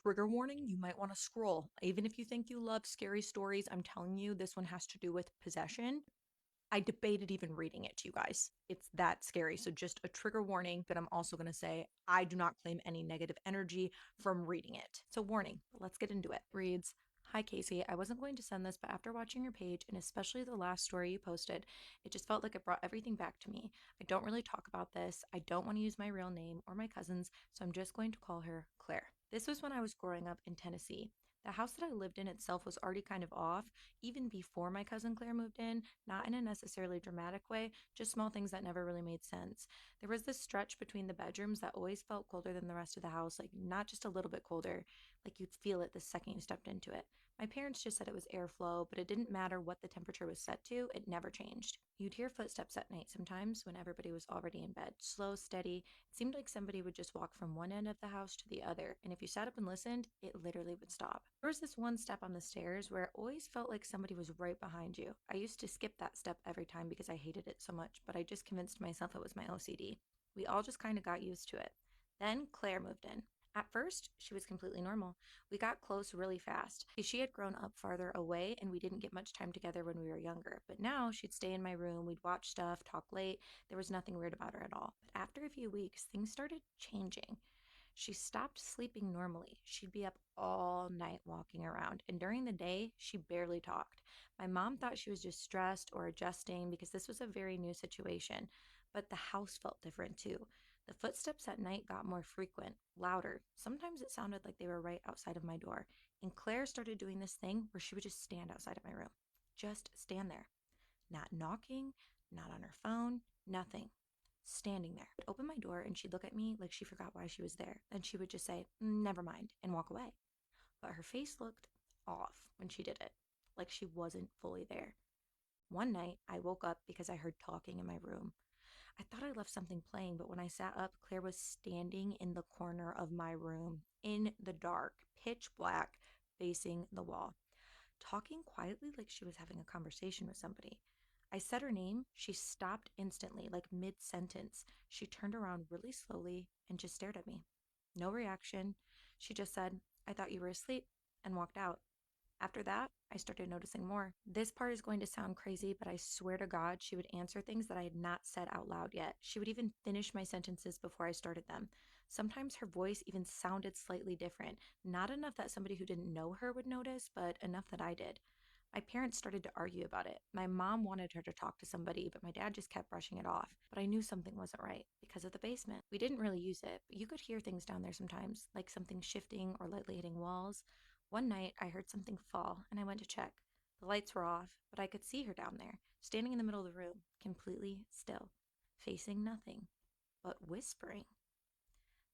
Trigger warning, you might want to scroll. Even if you think you love scary stories, I'm telling you, this one has to do with possession. I debated even reading it to you guys. It's that scary. So, just a trigger warning, but I'm also going to say I do not claim any negative energy from reading it. So, warning, but let's get into it. Reads, Hi Casey, I wasn't going to send this, but after watching your page and especially the last story you posted, it just felt like it brought everything back to me. I don't really talk about this. I don't want to use my real name or my cousin's, so I'm just going to call her Claire. This was when I was growing up in Tennessee. The house that I lived in itself was already kind of off, even before my cousin Claire moved in, not in a necessarily dramatic way, just small things that never really made sense. There was this stretch between the bedrooms that always felt colder than the rest of the house, like not just a little bit colder, like you'd feel it the second you stepped into it. My parents just said it was airflow, but it didn't matter what the temperature was set to, it never changed. You'd hear footsteps at night sometimes when everybody was already in bed, slow, steady. It seemed like somebody would just walk from one end of the house to the other, and if you sat up and listened, it literally would stop. There was this one step on the stairs where it always felt like somebody was right behind you. I used to skip that step every time because I hated it so much, but I just convinced myself it was my OCD. We all just kind of got used to it. Then Claire moved in. At first, she was completely normal. We got close really fast. She had grown up farther away and we didn't get much time together when we were younger. But now she'd stay in my room, we'd watch stuff, talk late. There was nothing weird about her at all. But after a few weeks, things started changing. She stopped sleeping normally. She'd be up all night walking around, and during the day, she barely talked. My mom thought she was just stressed or adjusting because this was a very new situation, but the house felt different too. The footsteps at night got more frequent, louder. Sometimes it sounded like they were right outside of my door. And Claire started doing this thing where she would just stand outside of my room. Just stand there. Not knocking, not on her phone, nothing. Standing there. I'd open my door and she'd look at me like she forgot why she was there. Then she would just say, Never mind, and walk away. But her face looked off when she did it, like she wasn't fully there. One night, I woke up because I heard talking in my room. I thought I left something playing, but when I sat up, Claire was standing in the corner of my room, in the dark, pitch black, facing the wall, talking quietly like she was having a conversation with somebody. I said her name. She stopped instantly, like mid sentence. She turned around really slowly and just stared at me. No reaction. She just said, I thought you were asleep, and walked out. After that, I started noticing more. This part is going to sound crazy, but I swear to God, she would answer things that I had not said out loud yet. She would even finish my sentences before I started them. Sometimes her voice even sounded slightly different. Not enough that somebody who didn't know her would notice, but enough that I did. My parents started to argue about it. My mom wanted her to talk to somebody, but my dad just kept brushing it off. But I knew something wasn't right because of the basement. We didn't really use it, but you could hear things down there sometimes, like something shifting or lightly hitting walls. One night, I heard something fall, and I went to check. The lights were off, but I could see her down there, standing in the middle of the room, completely still, facing nothing, but whispering.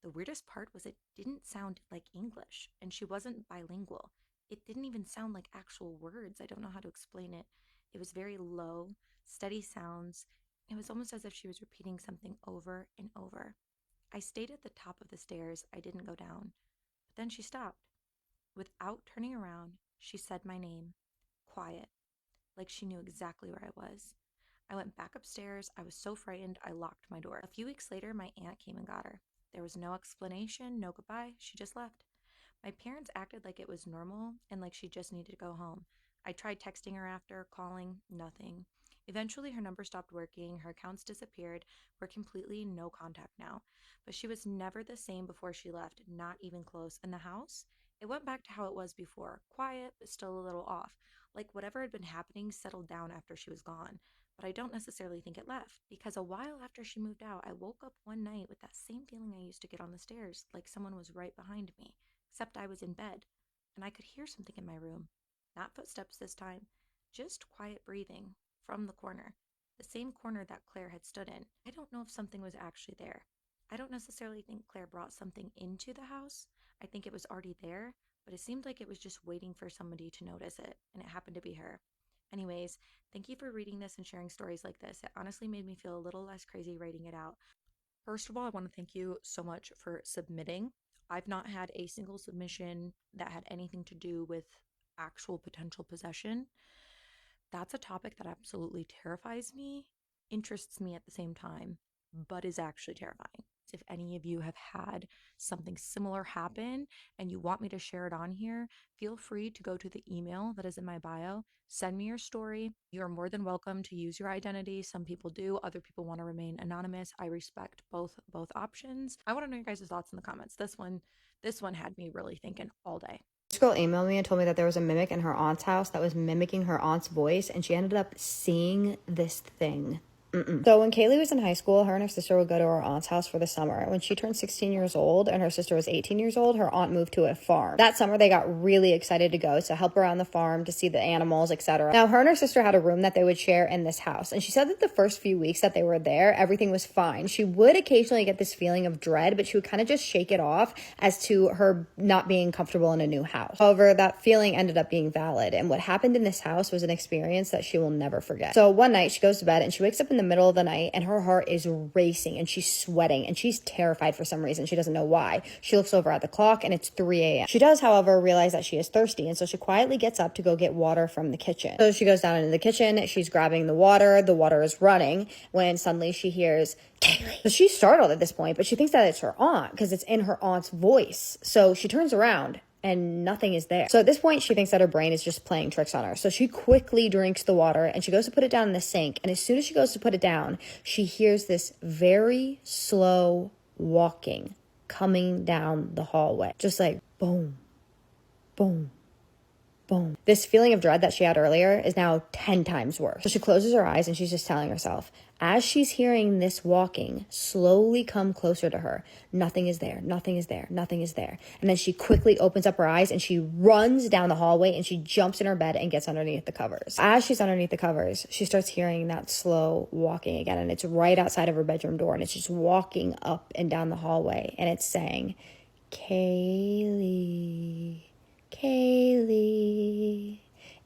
The weirdest part was it didn't sound like English, and she wasn't bilingual. It didn't even sound like actual words. I don't know how to explain it. It was very low, steady sounds. It was almost as if she was repeating something over and over. I stayed at the top of the stairs. I didn't go down. But then she stopped. Without turning around, she said my name, quiet, like she knew exactly where I was. I went back upstairs. I was so frightened, I locked my door. A few weeks later, my aunt came and got her. There was no explanation, no goodbye. She just left. My parents acted like it was normal and like she just needed to go home. I tried texting her after, calling, nothing. Eventually, her number stopped working, her accounts disappeared. We're completely no contact now. But she was never the same before she left, not even close. And the house? It went back to how it was before, quiet, but still a little off. Like whatever had been happening settled down after she was gone. But I don't necessarily think it left, because a while after she moved out, I woke up one night with that same feeling I used to get on the stairs, like someone was right behind me, except I was in bed, and I could hear something in my room. Not footsteps this time, just quiet breathing from the corner, the same corner that Claire had stood in. I don't know if something was actually there. I don't necessarily think Claire brought something into the house. I think it was already there, but it seemed like it was just waiting for somebody to notice it, and it happened to be her. Anyways, thank you for reading this and sharing stories like this. It honestly made me feel a little less crazy writing it out. First of all, I want to thank you so much for submitting. I've not had a single submission that had anything to do with actual potential possession. That's a topic that absolutely terrifies me, interests me at the same time, but is actually terrifying. if any of you have had something similar happen and you want me to share it on here, feel free to go to the email that is in my bio. Send me your story. You're more than welcome to use your identity. Some people do, other people want to remain anonymous. I respect both options. I want to know your guys' thoughts in the comments. This one had me really thinking all day. This girl emailed me and told me that there was a mimic in her aunt's house that was mimicking her aunt's voice, and she ended up seeing this thing. So when Kaylee was in high school, her and her sister would go to her aunt's house for the summer. When she turned 16 years old and her sister was 18 years old, her aunt moved to a farm. That summer, they got really excited to go to help around the farm, to see the animals, etc. Now, her and her sister had a room that they would share in this house. And she said that the first few weeks that they were there, everything was fine. She would occasionally get this feeling of dread, but she would kind of just shake it off as to her not being comfortable in a new house. However, that feeling ended up being valid. And what happened in this house was an experience that she will never forget. So one night, she goes to bed and she wakes up in the middle of the night and her heart is racing and she's sweating and she's terrified for some reason. She doesn't know why. She looks over at the clock and it's 3 a.m. She does, however, realize that she is thirsty, and so she quietly gets up to go get water from the kitchen. So she goes down into the kitchen. She's grabbing the water is running when suddenly she hears Kaylee. So she's startled at this point, but she thinks that it's her aunt because it's in her aunt's voice. So she turns around and nothing is there. So at this point, she thinks that her brain is just playing tricks on her. So she quickly drinks the water and she goes to put it down in the sink. And as soon as she goes to put it down, she hears this very slow walking coming down the hallway. Just like boom, boom, boom. This feeling of dread that she had earlier is now 10 times worse. So she closes her eyes and she's just telling herself, as she's hearing this walking slowly come closer to her, nothing is there, nothing is there, nothing is there. And then she quickly opens up her eyes and she runs down the hallway and she jumps in her bed and gets underneath the covers. As she's underneath the covers, she starts hearing that slow walking again, and it's right outside of her bedroom door, and it's just walking up and down the hallway, and it's saying, Kaylee, Kaylee,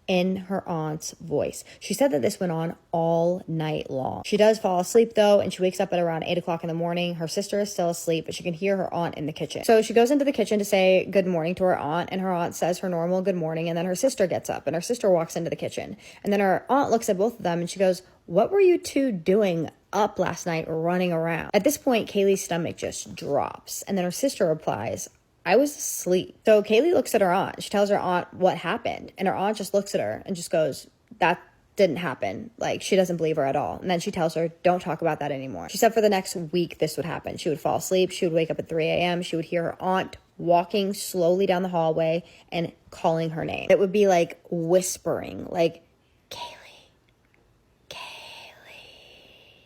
in her aunt's voice. She said that this went on all night long. She does fall asleep though, and she wakes up at around 8 o'clock in the morning. Her sister is still asleep, but she can hear her aunt in the kitchen. So she goes into the kitchen to say good morning to her aunt, and her aunt says her normal good morning, and then her sister gets up and her sister walks into the kitchen. And then her aunt looks at both of them and she goes, what were you two doing up last night running around? At this point, Kaylee's stomach just drops, and then her sister replies, I was asleep. So Kaylee looks at her aunt. She tells her aunt what happened. And her aunt just looks at her and just goes, that didn't happen. Like, she doesn't believe her at all. And then she tells her, don't talk about that anymore. She said for the next week, this would happen. She would fall asleep. She would wake up at 3 a.m. She would hear her aunt walking slowly down the hallway and calling her name. It would be like whispering, like, Kaylee.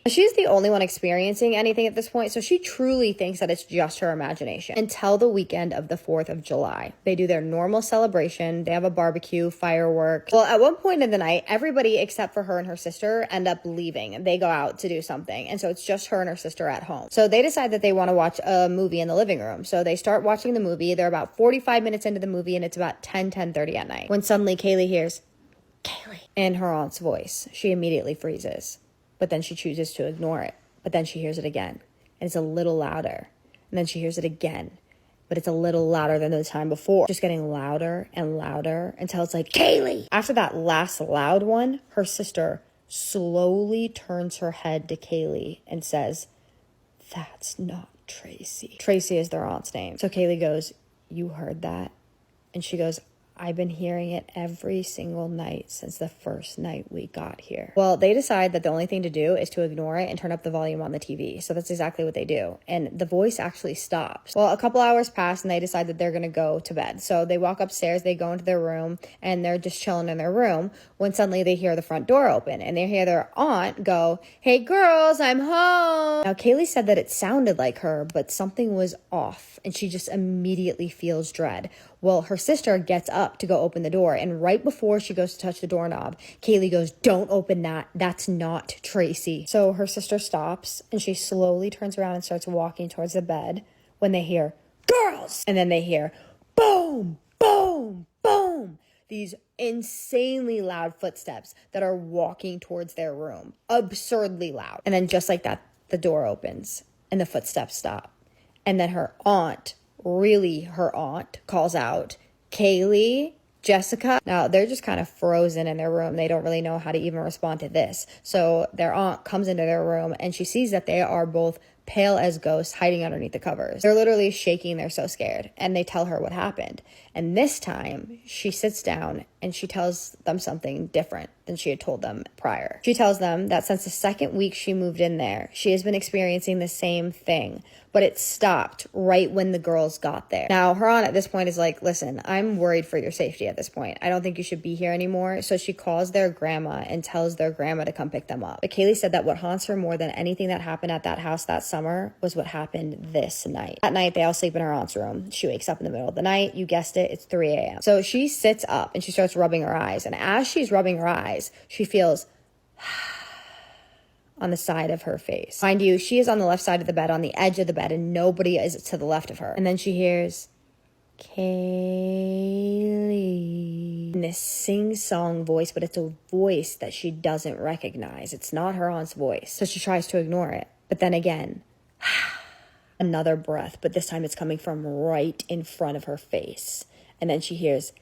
She's the only one experiencing anything at this point, so she truly thinks that it's just her imagination. Until the weekend of the 4th of July. They do their normal celebration. They have a barbecue, fireworks. Well, at one point in the night, everybody except for her and her sister end up leaving. They go out to do something, and so it's just her and her sister at home. So they decide that they want to watch a movie in the living room. So they start watching the movie. They're about 45 minutes into the movie, and it's about 10:30 at night. When suddenly Kaylee hears, Kaylee, in her aunt's voice. She immediately freezes. But then she chooses to ignore it. But then she hears it again, and it's a little louder. And then she hears it again, but it's a little louder than the time before. Just getting louder and louder until it's like, Kaylee! After that last loud one, her sister slowly turns her head to Kaylee and says, that's not Tracy. Tracy is their aunt's name. So Kaylee goes, you heard that? And she goes, I've been hearing it every single night since the first night we got here. Well, they decide that the only thing to do is to ignore it and turn up the volume on the TV. So that's exactly what they do. And the voice actually stops. Well, a couple hours pass and they decide that they're going to go to bed. So they walk upstairs, they go into their room, and they're just chilling in their room when suddenly they hear the front door open and they hear their aunt go, hey girls, I'm home. Now, Kaylee said that it sounded like her, but something was off and she just immediately feels dread. Well, her sister gets up to go open the door, and right before she goes to touch the doorknob, Kaylee goes, don't open that. That's not Tracy. So her sister stops, and she slowly turns around and starts walking towards the bed when they hear, girls! And then they hear, boom, boom, boom. These insanely loud footsteps that are walking towards their room. Absurdly loud. And then just like that, the door opens, and the footsteps stop. And then her aunt, calls out, Kaylee, Jessica. Now, they're just kind of frozen in their room. They don't really know how to even respond to this. So their aunt comes into their room and she sees that they are both pale as ghosts, hiding underneath the covers. They're literally shaking. They're so scared. And they tell her what happened. And this time she sits down and she tells them something different than she had told them prior. She tells them that since the second week she moved in there, she has been experiencing the same thing, but it stopped right when the girls got there. Now, her aunt at this point is like, listen, I'm worried for your safety at this point. I don't think you should be here anymore. So she calls their grandma and tells their grandma to come pick them up. But Kaylee said that what haunts her more than anything that happened at that house that summer was what happened this night. That night, they all sleep in her aunt's room. She wakes up in the middle of the night. You guessed it, it's 3 a.m. So she sits up and she starts rubbing her eyes. And as she's rubbing her eyes, she feels on the side of her face. Mind you, she is on the left side of the bed, on the edge of the bed, and nobody is to the left of her. And then she hears Kaylee in this sing-song voice, but it's a voice that she doesn't recognize. It's not her aunt's voice. So she tries to ignore it. But then again, another breath, but this time it's coming from right in front of her face. And then she hears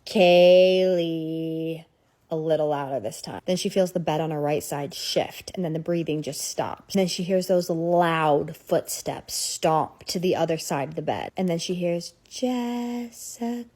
Kaylee a little louder this time. Then she feels the bed on her right side shift, and then the breathing just stops. And then she hears those loud footsteps stomp to the other side of the bed. And then she hears Jessica,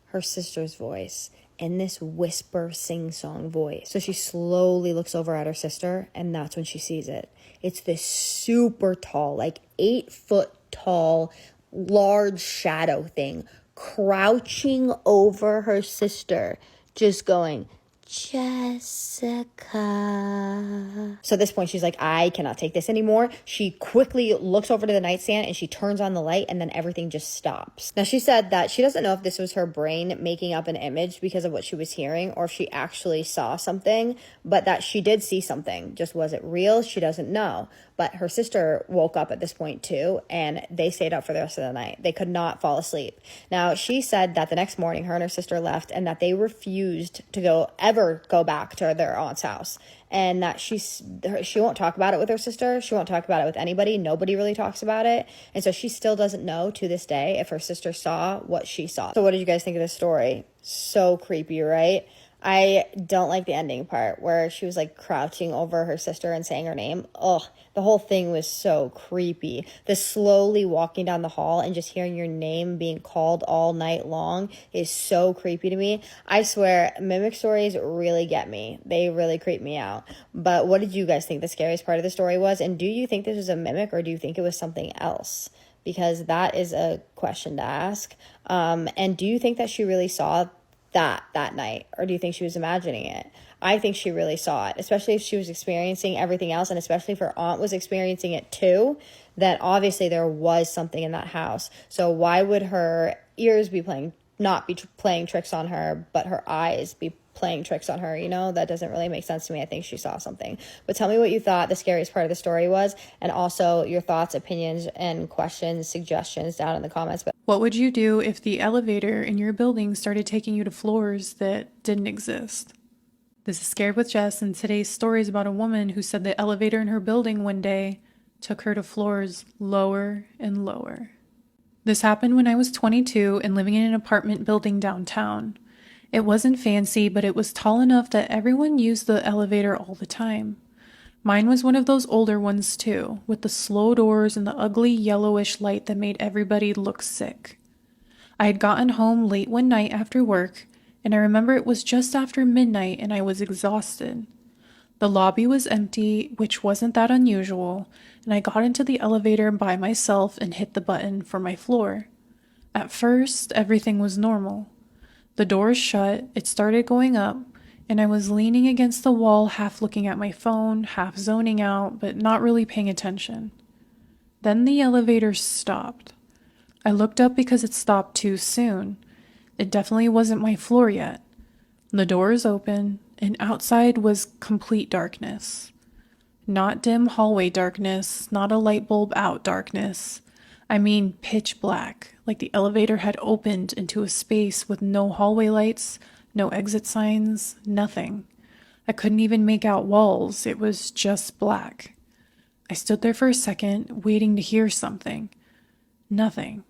her sister's voice, in this whisper sing-song voice. So she slowly looks over at her sister, and that's when she sees it. It's this super tall, like 8-foot tall, large shadow thing crouching over her sister, just going, Jessica. So at this point, she's like, I cannot take this anymore. She quickly looks over to the nightstand and she turns on the light, and then everything just stops. Now, she said that she doesn't know if this was her brain making up an image because of what she was hearing, or if she actually saw something, but that she did see something. Just was it real? She doesn't know. But her sister woke up at this point too, and they stayed up for the rest of the night. They could not fall asleep. Now, she said that the next morning, her and her sister left, and that they refused to ever go back to their aunt's house. And that she won't talk about it with her sister. She won't talk about it with anybody. Nobody really talks about it. And so she still doesn't know to this day if her sister saw what she saw. So what did you guys think of this story? So creepy, right? I don't like the ending part where she was like crouching over her sister and saying her name. Ugh, the whole thing was so creepy. The slowly walking down the hall and just hearing your name being called all night long is so creepy to me. I swear, mimic stories really get me. They really creep me out. But what did you guys think the scariest part of the story was? And do you think this was a mimic, or do you think it was something else? Because that is a question to ask. And do you think that she really saw that night, or do you think she was imagining it? I think she really saw it, especially if she was experiencing everything else, and especially if her aunt was experiencing it too, that obviously there was something in that house. So why would her ears be not be playing tricks on her, but her eyes be playing tricks on her? You know, that doesn't really make sense to me. I think she saw something. But tell me what you thought the scariest part of the story was, and also your thoughts, opinions, and questions, suggestions down in the comments. What would you do if the elevator in your building started taking you to floors that didn't exist? This is Scared with Jess, and today's story is about a woman who said the elevator in her building one day took her to floors lower and lower. This happened when I was 22 and living in an apartment building downtown. It wasn't fancy, but it was tall enough that everyone used the elevator all the time. Mine was one of those older ones too, with the slow doors and the ugly yellowish light that made everybody look sick. I had gotten home late one night after work, and I remember it was just after midnight and I was exhausted. The lobby was empty, which wasn't that unusual, and I got into the elevator by myself and hit the button for my floor. At first, everything was normal. The doors shut, it started going up, and I was leaning against the wall, half looking at my phone, half zoning out, but not really paying attention. Then the elevator stopped. I looked up because it stopped too soon. It definitely wasn't my floor yet. The doors open, and outside was complete darkness. Not dim hallway darkness, not a light bulb out darkness. I mean pitch black, like the elevator had opened into a space with no hallway lights, no exit signs, nothing. I couldn't even make out walls. It was just black. I stood there for a second, waiting to hear something. Nothing.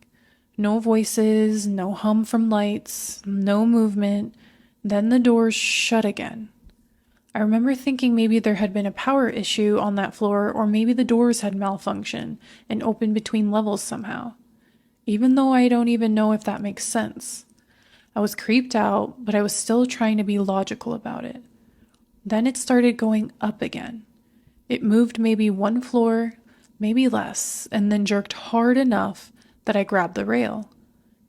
No voices, no hum from lights, no movement. Then the doors shut again. I remember thinking maybe there had been a power issue on that floor, or maybe the doors had malfunctioned and opened between levels somehow, even though I don't even know if that makes sense. I was creeped out, but I was still trying to be logical about it. Then it started going up again. It moved maybe one floor, maybe less, and then jerked hard enough that I grabbed the rail.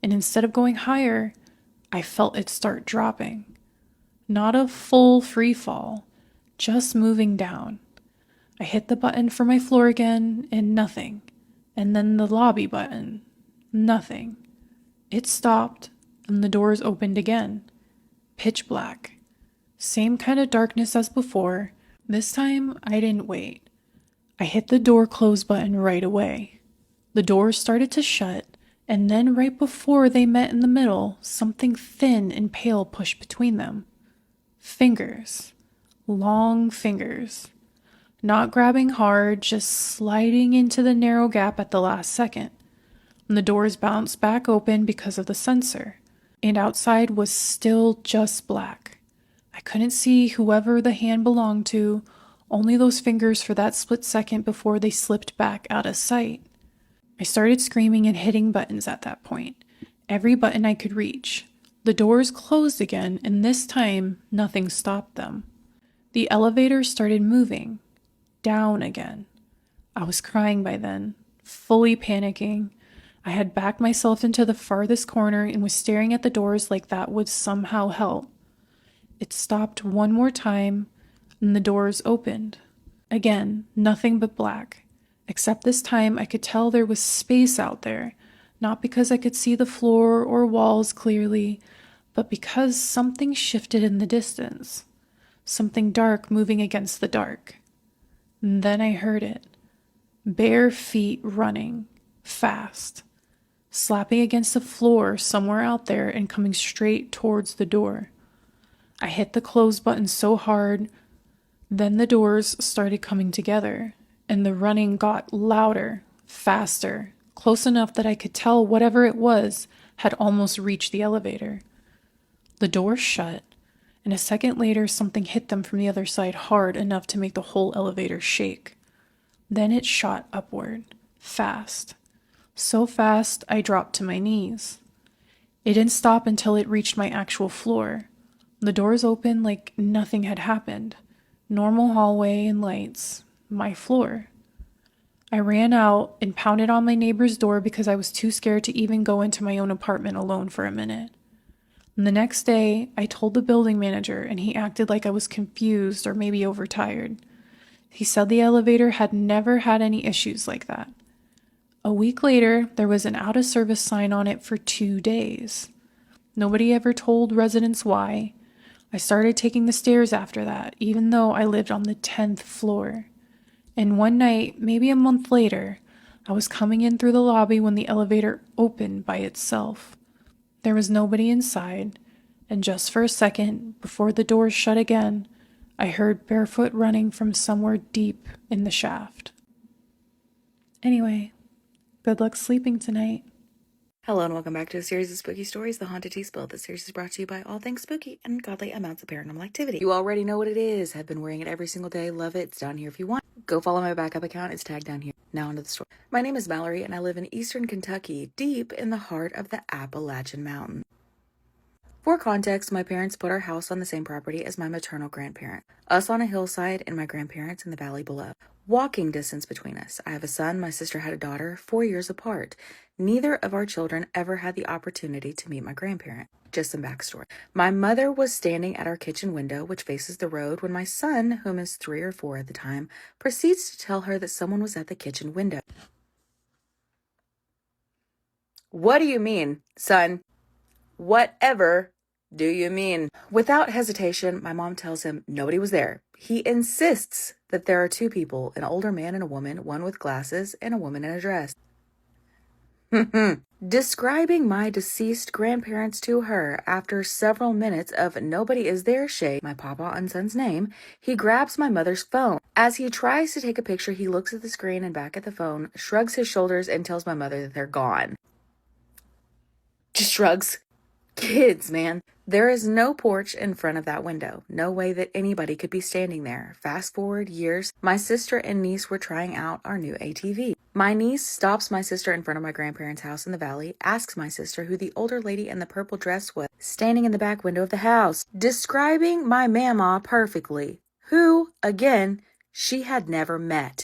And instead of going higher, I felt it start dropping. Not a full free fall, just moving down. I hit the button for my floor again, and nothing. And then the lobby button. Nothing. It stopped, and the doors opened again. Pitch black. Same kind of darkness as before. This time, I didn't wait. I hit the door close button right away. The doors started to shut, and then right before they met in the middle, something thin and pale pushed between them. Fingers. Long fingers. Not grabbing hard, just sliding into the narrow gap at the last second. And the doors bounced back open because of the sensor. And outside was still just black. I couldn't see whoever the hand belonged to, only those fingers for that split second before they slipped back out of sight. I started screaming and hitting buttons at that point. Every button I could reach. The doors closed again, and this time, nothing stopped them. The elevator started moving. Down again. I was crying by then, fully panicking. I had backed myself into the farthest corner and was staring at the doors like that would somehow help. It stopped one more time, and the doors opened. Again, nothing but black. Except this time I could tell there was space out there, not because I could see the floor or walls clearly, but because something shifted in the distance. Something dark moving against the dark. And then I heard it. Bare feet running, fast, slapping against the floor somewhere out there and coming straight towards the door. I hit the close button so hard, then the doors started coming together, and the running got louder, faster, close enough that I could tell whatever it was had almost reached the elevator. The door shut, and a second later something hit them from the other side hard enough to make the whole elevator shake. Then it shot upward, fast. So fast I dropped to my knees. It didn't stop until it reached my actual floor. The doors opened like nothing had happened. Normal hallway and lights. My floor. I ran out and pounded on my neighbor's door because I was too scared to even go into my own apartment alone for a minute. And the next day, I told the building manager, and he acted like I was confused or maybe overtired. He said the elevator had never had any issues like that. A week later, there was an out-of-service sign on it for 2 days. Nobody ever told residents why. I started taking the stairs after that, even though I lived on the 10th floor. And one night, maybe a month later, I was coming in through the lobby when the elevator opened by itself. There was nobody inside, and just for a second, before the doors shut again, I heard barefoot running from somewhere deep in the shaft. Anyway, good luck sleeping tonight. Hello and welcome back to a series of spooky stories, The Haunted Tea Spill. This series is brought to you by all things spooky and godly amounts of paranormal activity. You already know what it is. Have been wearing it every single day. Love it. It's down here if you want. Go follow my backup account. It's tagged down here. Now onto the story. My name is Mallory and I live in eastern Kentucky, deep in the heart of the Appalachian Mountains. For context, my parents put our house on the same property as my maternal grandparent. Us on a hillside and my grandparents in the valley below. Walking distance between us. I have a son, my sister had a daughter, 4 years apart. Neither of our children ever had the opportunity to meet my grandparent. Just some backstory. My mother was standing at our kitchen window, which faces the road, when my son, whom is 3 or 4 at the time, proceeds to tell her that someone was at the kitchen window. What do you mean, son? Whatever do you mean? Without hesitation, my mom tells him nobody was there. He insists that there are 2 people, an older man and a woman, one with glasses and a woman in a dress. Describing my deceased grandparents to her, after several minutes of nobody is there shade, my papa and son's name, he grabs my mother's phone. As he tries to take a picture, he looks at the screen and back at the phone, shrugs his shoulders, and tells my mother that they're gone. Just shrugs. Kids, man. There is no porch in front of that window. No way that anybody could be standing there. Fast forward years, my sister and niece were trying out our new ATV. My niece stops my sister in front of my grandparents' house in the valley, asks my sister who the older lady in the purple dress was, standing in the back window of the house, describing my mama perfectly, who, again, she had never met.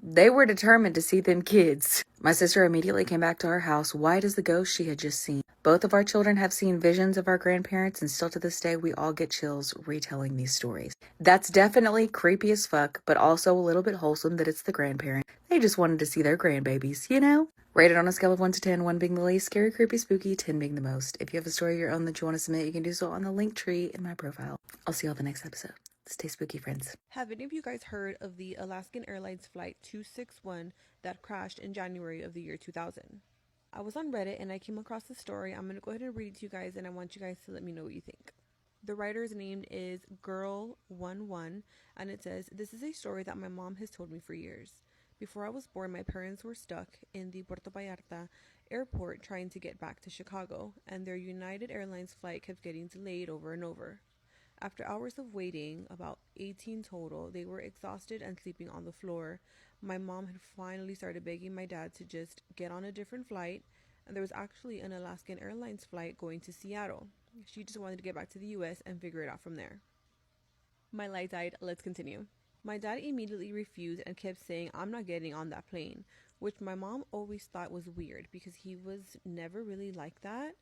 They were determined to see them kids. My sister immediately came back to our house, white as the ghost she had just seen. Both of our children have seen visions of our grandparents, and still to this day, we all get chills retelling these stories. That's definitely creepy as fuck, but also a little bit wholesome that it's the grandparent. They just wanted to see their grandbabies, you know? Rated on a scale of 1 to 10, 1 being the least scary, creepy, spooky, 10 being the most. If you have a story of your own that you want to submit, you can do so on the link tree in my profile. I'll see you all the next episode. Stay spooky, friends. Have any of you guys heard of the Alaskan Airlines Flight 261 that crashed in January of the year 2000? I was on Reddit and I came across the story. I'm going to go ahead and read it to you guys, and I want you guys to let me know what you think. The writer's name is Girl11, and it says, "This is a story that my mom has told me for years. Before I was born, my parents were stuck in the Puerto Vallarta airport trying to get back to Chicago, and their United Airlines flight kept getting delayed over and over. After hours of waiting, about 18 total, they were exhausted and sleeping on the floor. My mom had finally started begging my dad to just get on a different flight, and there was actually an Alaskan Airlines flight going to Seattle. She just wanted to get back to the US and figure it out from there." My light died. Let's continue. "My dad immediately refused and kept saying, 'I'm not getting on that plane,' which my mom always thought was weird because he was never really like that.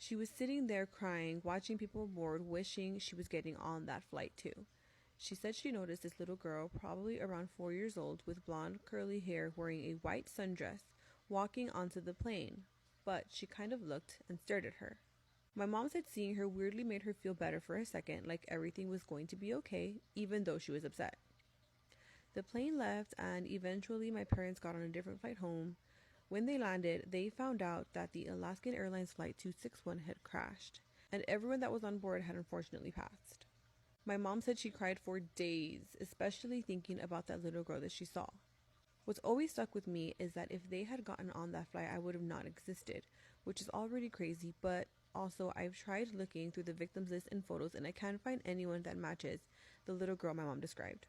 She was sitting there crying, watching people board, wishing she was getting on that flight too. She said she noticed this little girl, probably around 4 years old, with blonde curly hair, wearing a white sundress, walking onto the plane, but she kind of looked and stared at her. My mom said seeing her weirdly made her feel better for a second, like everything was going to be okay, even though she was upset. The plane left, and eventually my parents got on a different flight home. When they landed, they found out that the Alaskan Airlines Flight 261 had crashed, and everyone that was on board had unfortunately passed. My mom said she cried for days, especially thinking about that little girl that she saw. What's always stuck with me is that if they had gotten on that flight, I would have not existed, which is already crazy, but also I've tried looking through the victims list and photos, and I can't find anyone that matches the little girl my mom described.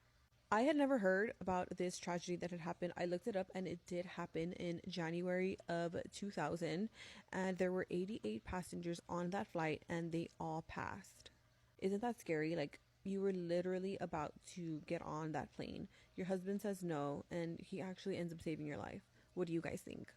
I had never heard about this tragedy that had happened. I looked it up, and it did happen in January of 2000, and there were 88 passengers on that flight, and they all passed. Isn't that scary? Like, you were literally about to get on that plane. Your husband says no, and he actually ends up saving your life. What do you guys think?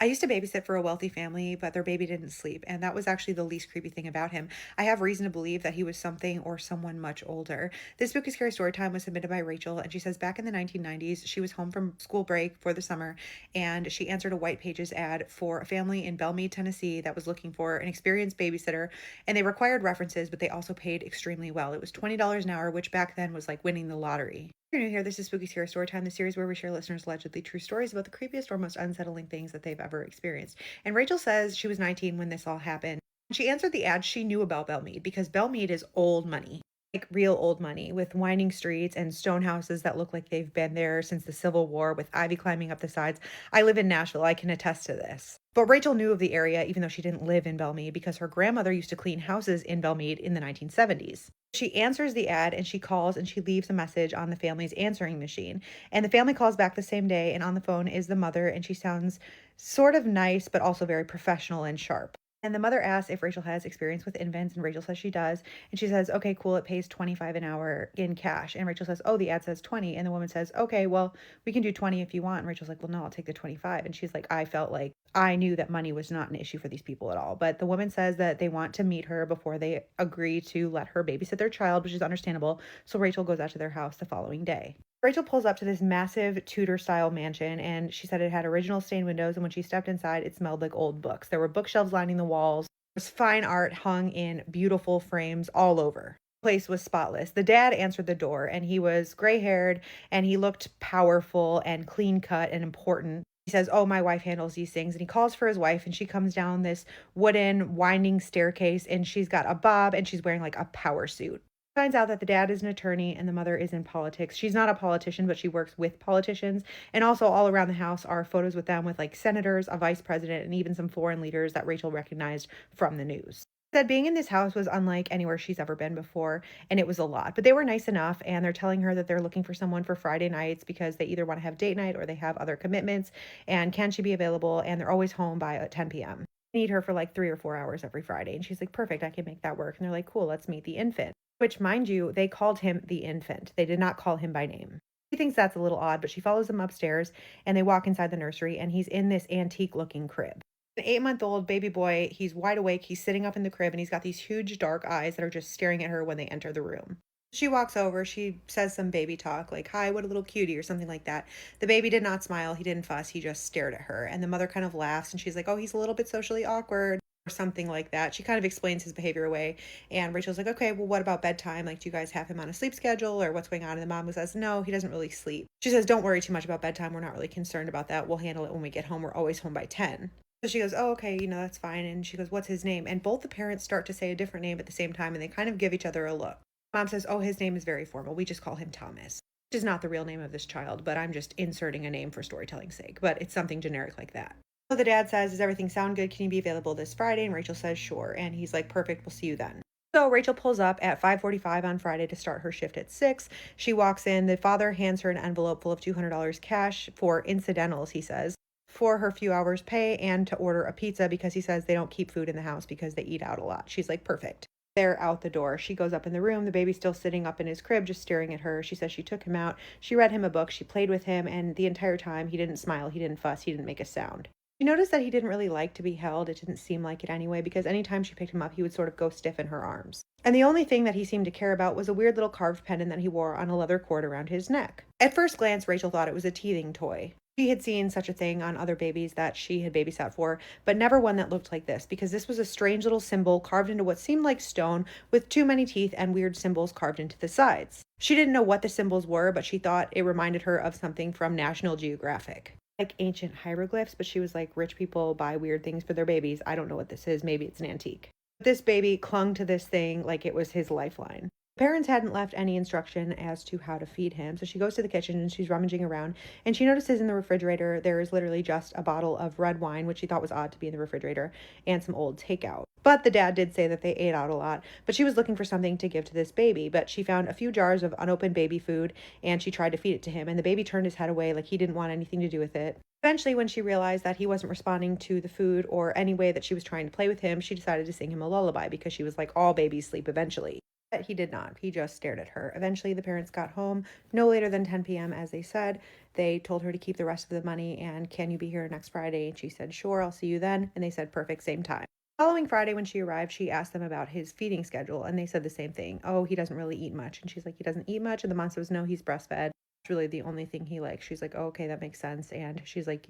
I used to babysit for a wealthy family, but their baby didn't sleep, and that was actually the least creepy thing about him. I have reason to believe that he was something or someone much older. This spooky scary story time was submitted by Rachel, and she says back in the 1990s, she was home from school break for the summer, and she answered a White Pages ad for a family in Belmead, Tennessee that was looking for an experienced babysitter, and they required references, but they also paid extremely well. It was $20 an hour, which back then was like winning the lottery. If you're new here, this is Spooky Scary Storytime, the series where we share listeners' allegedly true stories about the creepiest or most unsettling things that they've ever experienced. And Rachel says she was 19 when this all happened. She answered the ad she knew about Belmead because Belmead is old money, like real old money, with winding streets and stone houses that look like they've been there since the Civil War, with ivy climbing up the sides. I live in Nashville. I can attest to this. But Rachel knew of the area, even though she didn't live in Belmead, because her grandmother used to clean houses in Belmead in the 1970s. She answers the ad, and she calls, and she leaves a message on the family's answering machine. And the family calls back the same day, and on the phone is the mother, and she sounds sort of nice, but also very professional and sharp. And the mother asks if Rachel has experience with infants, and Rachel says she does. And she says, okay, cool, it pays $25 an hour in cash. And Rachel says, oh, the ad says 20. And the woman says, okay, well, we can do 20 if you want. And Rachel's like, well, no, I'll take the 25. And she's like, I felt like I knew that money was not an issue for these people at all. But the woman says that they want to meet her before they agree to let her babysit their child, which is understandable. So Rachel goes out to their house the following day. Rachel pulls up to this massive Tudor-style mansion, and she said it had original stained windows, and when she stepped inside, it smelled like old books. There were bookshelves lining the walls. There was fine art hung in beautiful frames all over. The place was spotless. The dad answered the door, and he was gray-haired, and he looked powerful and clean-cut and important. He says, oh, my wife handles these things. And he calls for his wife, and she comes down this wooden winding staircase, and she's got a bob, and she's wearing like a power suit. Finds out that the dad is an attorney and the mother is in politics. She's not a politician, but she works with politicians. And also all around the house are photos with them with like senators, a vice president, and even some foreign leaders that Rachel recognized from the news. Said being in this house was unlike anywhere she's ever been before, and it was a lot. But they were nice enough, and they're telling her that they're looking for someone for Friday nights because they either want to have date night or they have other commitments. And can she be available? And they're always home by 10 p.m. Need her for like 3 or 4 hours every Friday. And she's like, perfect, I can make that work. And they're like, cool, let's meet the infant. Which, mind you, they called him the infant. They did not call him by name. She thinks that's a little odd, but she follows him upstairs and they walk inside the nursery and he's in this antique looking crib. An 8-month-old baby boy, he's wide awake, he's sitting up in the crib and he's got these huge dark eyes that are just staring at her when they enter the room. She walks over, she says some baby talk like, hi, what a little cutie, or something like that. The baby did not smile, he didn't fuss, he just stared at her. And the mother kind of laughs and she's like, oh, he's a little bit socially awkward, or something like that. She kind of explains his behavior away. And Rachel's like, okay, well, what about bedtime? Like, do you guys have him on a sleep schedule or what's going on? And the mom says, no, he doesn't really sleep. She says, don't worry too much about bedtime. We're not really concerned about that. We'll handle it when we get home. We're always home by 10. So she goes, oh, okay, that's fine. And she goes, what's his name? And both the parents start to say a different name at the same time, and they kind of give each other a look. Mom says, oh, his name is very formal. We just call him Thomas, which is not the real name of this child, but I'm just inserting a name for storytelling's sake. But it's something generic like that. So the dad says, does everything sound good? Can you be available this Friday? And Rachel says, sure. And he's like, perfect. We'll see you then. So Rachel pulls up at 5:45 on Friday to start her shift at 6. She walks in. The father hands her an envelope full of $200 cash for incidentals, he says, for her few hours pay and to order a pizza because he says they don't keep food in the house because they eat out a lot. She's like, perfect. They're out the door. She goes up in the room. The baby's still sitting up in his crib, just staring at her. She says she took him out. She read him a book. She played with him. And the entire time, he didn't smile. He didn't fuss. He didn't make a sound. She noticed that he didn't really like to be held. It didn't seem like it anyway, because anytime she picked him up, he would sort of go stiff in her arms. And the only thing that he seemed to care about was a weird little carved pendant that he wore on a leather cord around his neck. At first glance, Rachel thought it was a teething toy. She had seen such a thing on other babies that she had babysat for, but never one that looked like this, because this was a strange little symbol carved into what seemed like stone with too many teeth and weird symbols carved into the sides. She didn't know what the symbols were, but she thought it reminded her of something from National Geographic. Like ancient hieroglyphs, but she was like, rich people buy weird things for their babies. I don't know what this is. Maybe it's an antique. This baby clung to this thing like it was his lifeline. Parents hadn't left any instruction as to how to feed him, so she goes to the kitchen and she's rummaging around, and she notices in the refrigerator there is literally just a bottle of red wine, which she thought was odd to be in the refrigerator, and some old takeout. But the dad did say that they ate out a lot, but she was looking for something to give to this baby, but she found a few jars of unopened baby food, and she tried to feed it to him, and the baby turned his head away like he didn't want anything to do with it. Eventually, when she realized that he wasn't responding to the food or any way that she was trying to play with him, she decided to sing him a lullaby because she was like, all babies sleep eventually. But he did not. He just stared at her. Eventually, the parents got home no later than 10 p.m. as they said. They told her to keep the rest of the money and, can you be here next Friday? And she said, sure, I'll see you then. And they said, perfect, same time. Following Friday, when she arrived, she asked them about his feeding schedule, and they said the same thing. Oh, he doesn't really eat much. And she's like, he doesn't eat much? And the mom says, no, he's breastfed. It's really the only thing he likes. She's like, oh, okay, that makes sense. And she's like,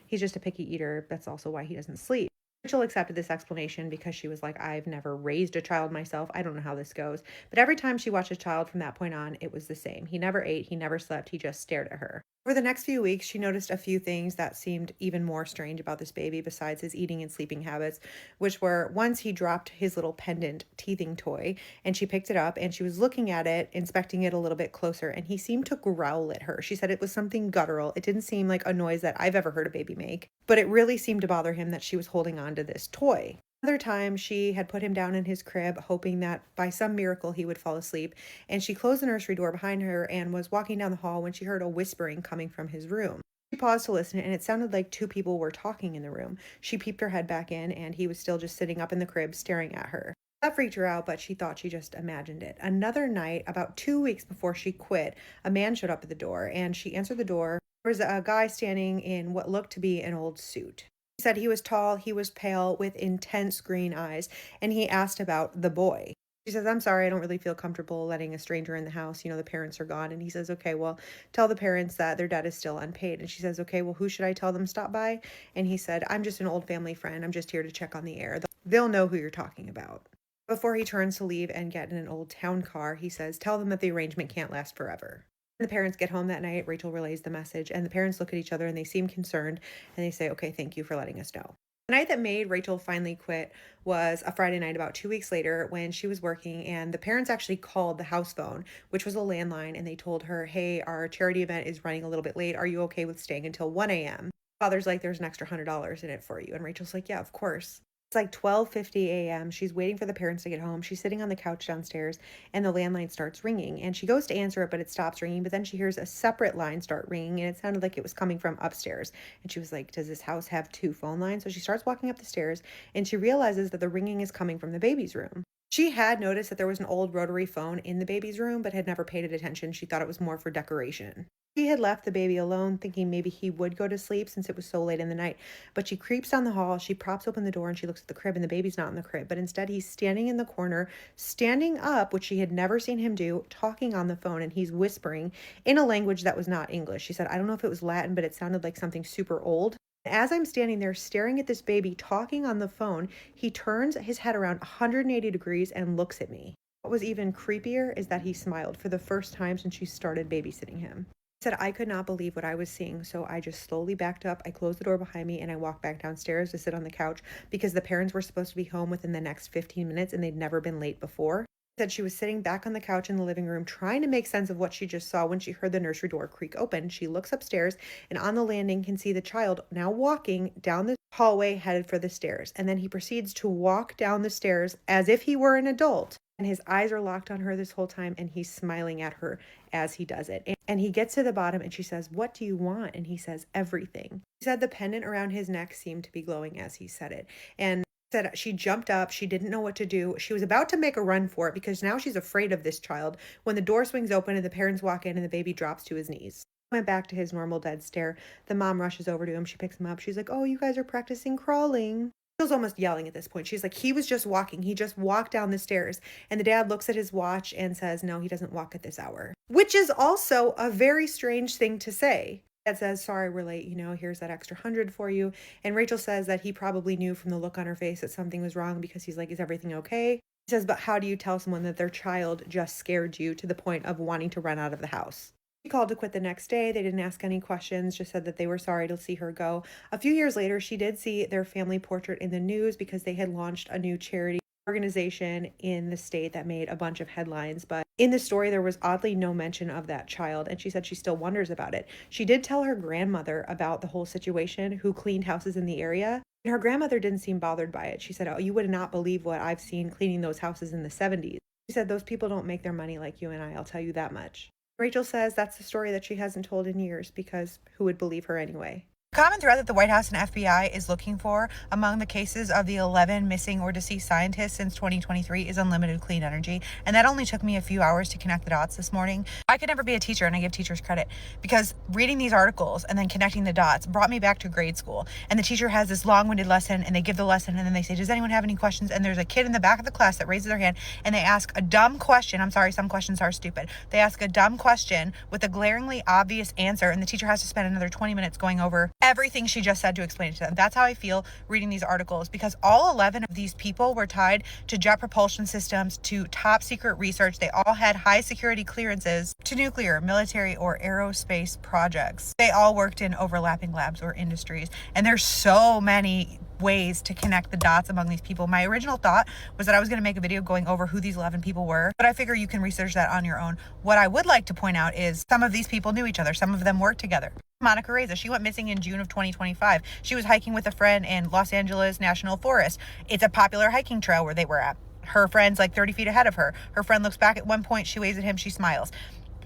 he's just a picky eater. That's also why he doesn't sleep. Rachel accepted this explanation because she was like, I've never raised a child myself. I don't know how this goes. But every time she watched a child from that point on, it was the same. He never ate. He never slept. He just stared at her. Over the next few weeks, she noticed a few things that seemed even more strange about this baby besides his eating and sleeping habits, which were, once he dropped his little pendant teething toy, and she picked it up and she was looking at it, inspecting it a little bit closer, and he seemed to growl at her. She said it was something guttural. It didn't seem like a noise that I've ever heard a baby make, but it really seemed to bother him that she was holding on to this toy. Another time, she had put him down in his crib, hoping that by some miracle he would fall asleep, and she closed the nursery door behind her and was walking down the hall when she heard a whispering coming from his room. She paused to listen, and it sounded like two people were talking in the room. She peeped her head back in, and he was still just sitting up in the crib staring at her. That freaked her out, but she thought she just imagined it. Another night, about 2 weeks before she quit, a man showed up at the door, and she answered the door. There was a guy standing in what looked to be an old suit. He said he was tall, he was pale, with intense green eyes, and he asked about the boy. She says, I'm sorry, I don't really feel comfortable letting a stranger in the house. The parents are gone. And he says, okay, well, tell the parents that their debt is still unpaid. And she says, okay, well, who should I tell them stop by? And he said, I'm just an old family friend. I'm just here to check on the air. They'll know who you're talking about. Before he turns to leave and get in an old town car, he says, tell them that the arrangement can't last forever. When the parents get home that night, Rachel relays the message, and the parents look at each other and they seem concerned, and they say, okay, thank you for letting us know. The night that made Rachel finally quit was a Friday night about 2 weeks later when she was working, and the parents actually called the house phone, which was a landline, and they told her, hey, our charity event is running a little bit late. Are you okay with staying until 1 a.m.? Father's like, there's an extra $100 in it for you. And Rachel's like, yeah, of course. It's like 12:50 a.m. She's waiting for the parents to get home. She's sitting on the couch downstairs and the landline starts ringing and she goes to answer it, but it stops ringing. But then she hears a separate line start ringing and it sounded like it was coming from upstairs. And she was like, does this house have two phone lines? So she starts walking up the stairs and she realizes that the ringing is coming from the baby's room. She had noticed that there was an old rotary phone in the baby's room, but had never paid it attention. She thought it was more for decoration. She had left the baby alone, thinking maybe he would go to sleep since it was so late in the night. But she creeps down the hall, she props open the door, and she looks at the crib, and the baby's not in the crib. But instead, he's standing in the corner, standing up, which she had never seen him do, talking on the phone, and he's whispering in a language that was not English. She said, I don't know if it was Latin, but it sounded like something super old. As I'm standing there staring at this baby talking on the phone, he turns his head around 180 degrees and looks at me. What was even creepier is that he smiled for the first time since she started babysitting him. He said, I could not believe what I was seeing, so I just slowly backed up. I closed the door behind me and I walked back downstairs to sit on the couch because the parents were supposed to be home within the next 15 minutes and they'd never been late before. Said she was sitting back on the couch in the living room trying to make sense of what she just saw when she heard the nursery door creak open. She looks upstairs and on the landing can see the child now walking down the hallway headed for the stairs. And then he proceeds to walk down the stairs as if he were an adult. And his eyes are locked on her this whole time and he's smiling at her as he does it. And he gets to the bottom and she says, what do you want? And he says, everything. He said the pendant around his neck seemed to be glowing as he said it. And said she jumped up. She didn't know what to do. She was about to make a run for it because now she's afraid of this child when the door swings open and the parents walk in and the baby drops to his knees. Went back to his normal dead stare. The mom rushes over to him. She picks him up. She's like, oh, you guys are practicing crawling. She was almost yelling at this point. She's like, he was just walking. He just walked down the stairs. And the dad looks at his watch and says, no, he doesn't walk at this hour, which is also a very strange thing to say. Dad says, sorry, we're late. Here's that extra 100 for you. And Rachel says that he probably knew from the look on her face that something was wrong because he's like, is everything okay? He says, but how do you tell someone that their child just scared you to the point of wanting to run out of the house? She called to quit the next day. They didn't ask any questions, just said that they were sorry to see her go. A few years later, she did see their family portrait in the news because they had launched a new charity organization in the state that made a bunch of headlines, but in the story there was oddly no mention of that child, and she said she still wonders about it. She did tell her grandmother about the whole situation, who cleaned houses in the area, and her grandmother didn't seem bothered by it. She said, oh, you would not believe what I've seen cleaning those houses in the 70s. She said, those people don't make their money like you and I'll tell you that much. Rachel says that's the story that she hasn't told in years because who would believe her anyway? Common thread that the White House and FBI is looking for among the cases of the 11 missing or deceased scientists since 2023 is unlimited clean energy. And that only took me a few hours to connect the dots this morning. I could never be a teacher, and I give teachers credit, because reading these articles and then connecting the dots brought me back to grade school. And the teacher has this long-winded lesson, and they give the lesson, and then they say, does anyone have any questions? And there's a kid in the back of the class that raises their hand, and they ask a dumb question. I'm sorry, some questions are stupid. They ask a dumb question with a glaringly obvious answer, and the teacher has to spend another 20 minutes going over everything she just said to explain it to them. That's how I feel reading these articles, because all 11 of these people were tied to jet propulsion systems, to top secret research. They all had high security clearances to nuclear, military, or aerospace projects. They all worked in overlapping labs or industries, and there's so many ways to connect the dots among these people. My original thought was that I was going to make a video going over who these 11 people were, but I figure you can research that on your own. What I would like to point out is some of these people knew each other. Some of them worked together. Monica Reza, she went missing in June of 2025. She was hiking with a friend in Los Angeles National Forest. It's a popular hiking trail where they were at. Her friend's like 30 feet ahead of her. Her friend looks back at one point. She waves at him. She smiles.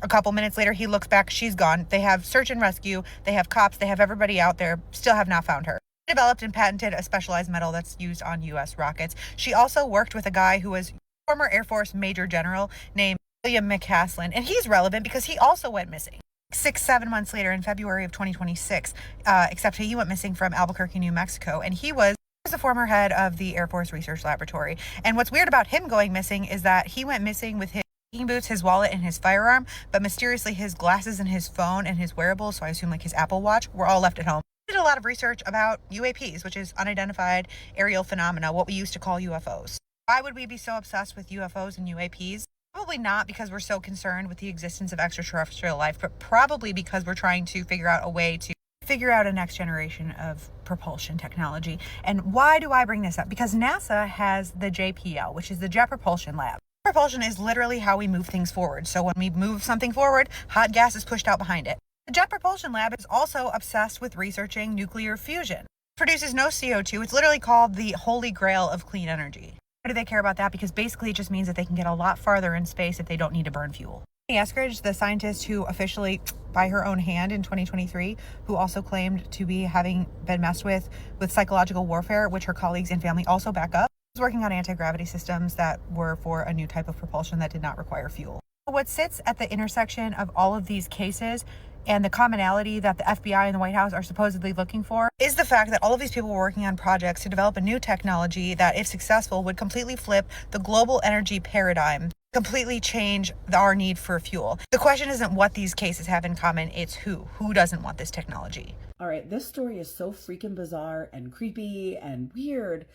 A couple minutes later, he looks back. She's gone. They have search and rescue. They have cops. They have everybody out there. Still have not found her. Developed and patented a specialized metal that's used on U.S. rockets. She also worked with a guy who was former Air Force Major General named William McCaslin, and he's relevant because he also went missing 6-7 months later in February of 2026, except he went missing from Albuquerque, New Mexico, and he was the former head of the Air Force Research Laboratory. And what's weird about him going missing is that he went missing with his hiking boots, his wallet, and his firearm, but mysteriously his glasses and his phone and his wearables, so I assume like his Apple Watch, were all left at home. Did a lot of research about UAPs, which is unidentified aerial phenomena, what we used to call UFOs. Why would we be so obsessed with UFOs and UAPs? Probably not because we're so concerned with the existence of extraterrestrial life, but probably because we're trying to figure out a way to figure out a next generation of propulsion technology. And why do I bring this up? Because NASA has the JPL, which is the Jet Propulsion Lab. Propulsion is literally how we move things forward. So when we move something forward, hot gas is pushed out behind it. The Jet Propulsion Lab is also obsessed with researching nuclear fusion. It produces no CO2. It's literally called the holy grail of clean energy. Why do they care about that? Because basically it just means that they can get a lot farther in space if they don't need to burn fuel. Eskridge, the scientist who officially, by her own hand in 2023, who also claimed to be having been messed with psychological warfare, which her colleagues and family also back up, was working on anti-gravity systems that were for a new type of propulsion that did not require fuel. What sits at the intersection of all of these cases and the commonality that the FBI and the White House are supposedly looking for is the fact that all of these people were working on projects to develop a new technology that, if successful, would completely flip the global energy paradigm, completely change our need for fuel. The question isn't what these cases have in common, it's who doesn't want this technology. All right, this story is so freaking bizarre and creepy and weird.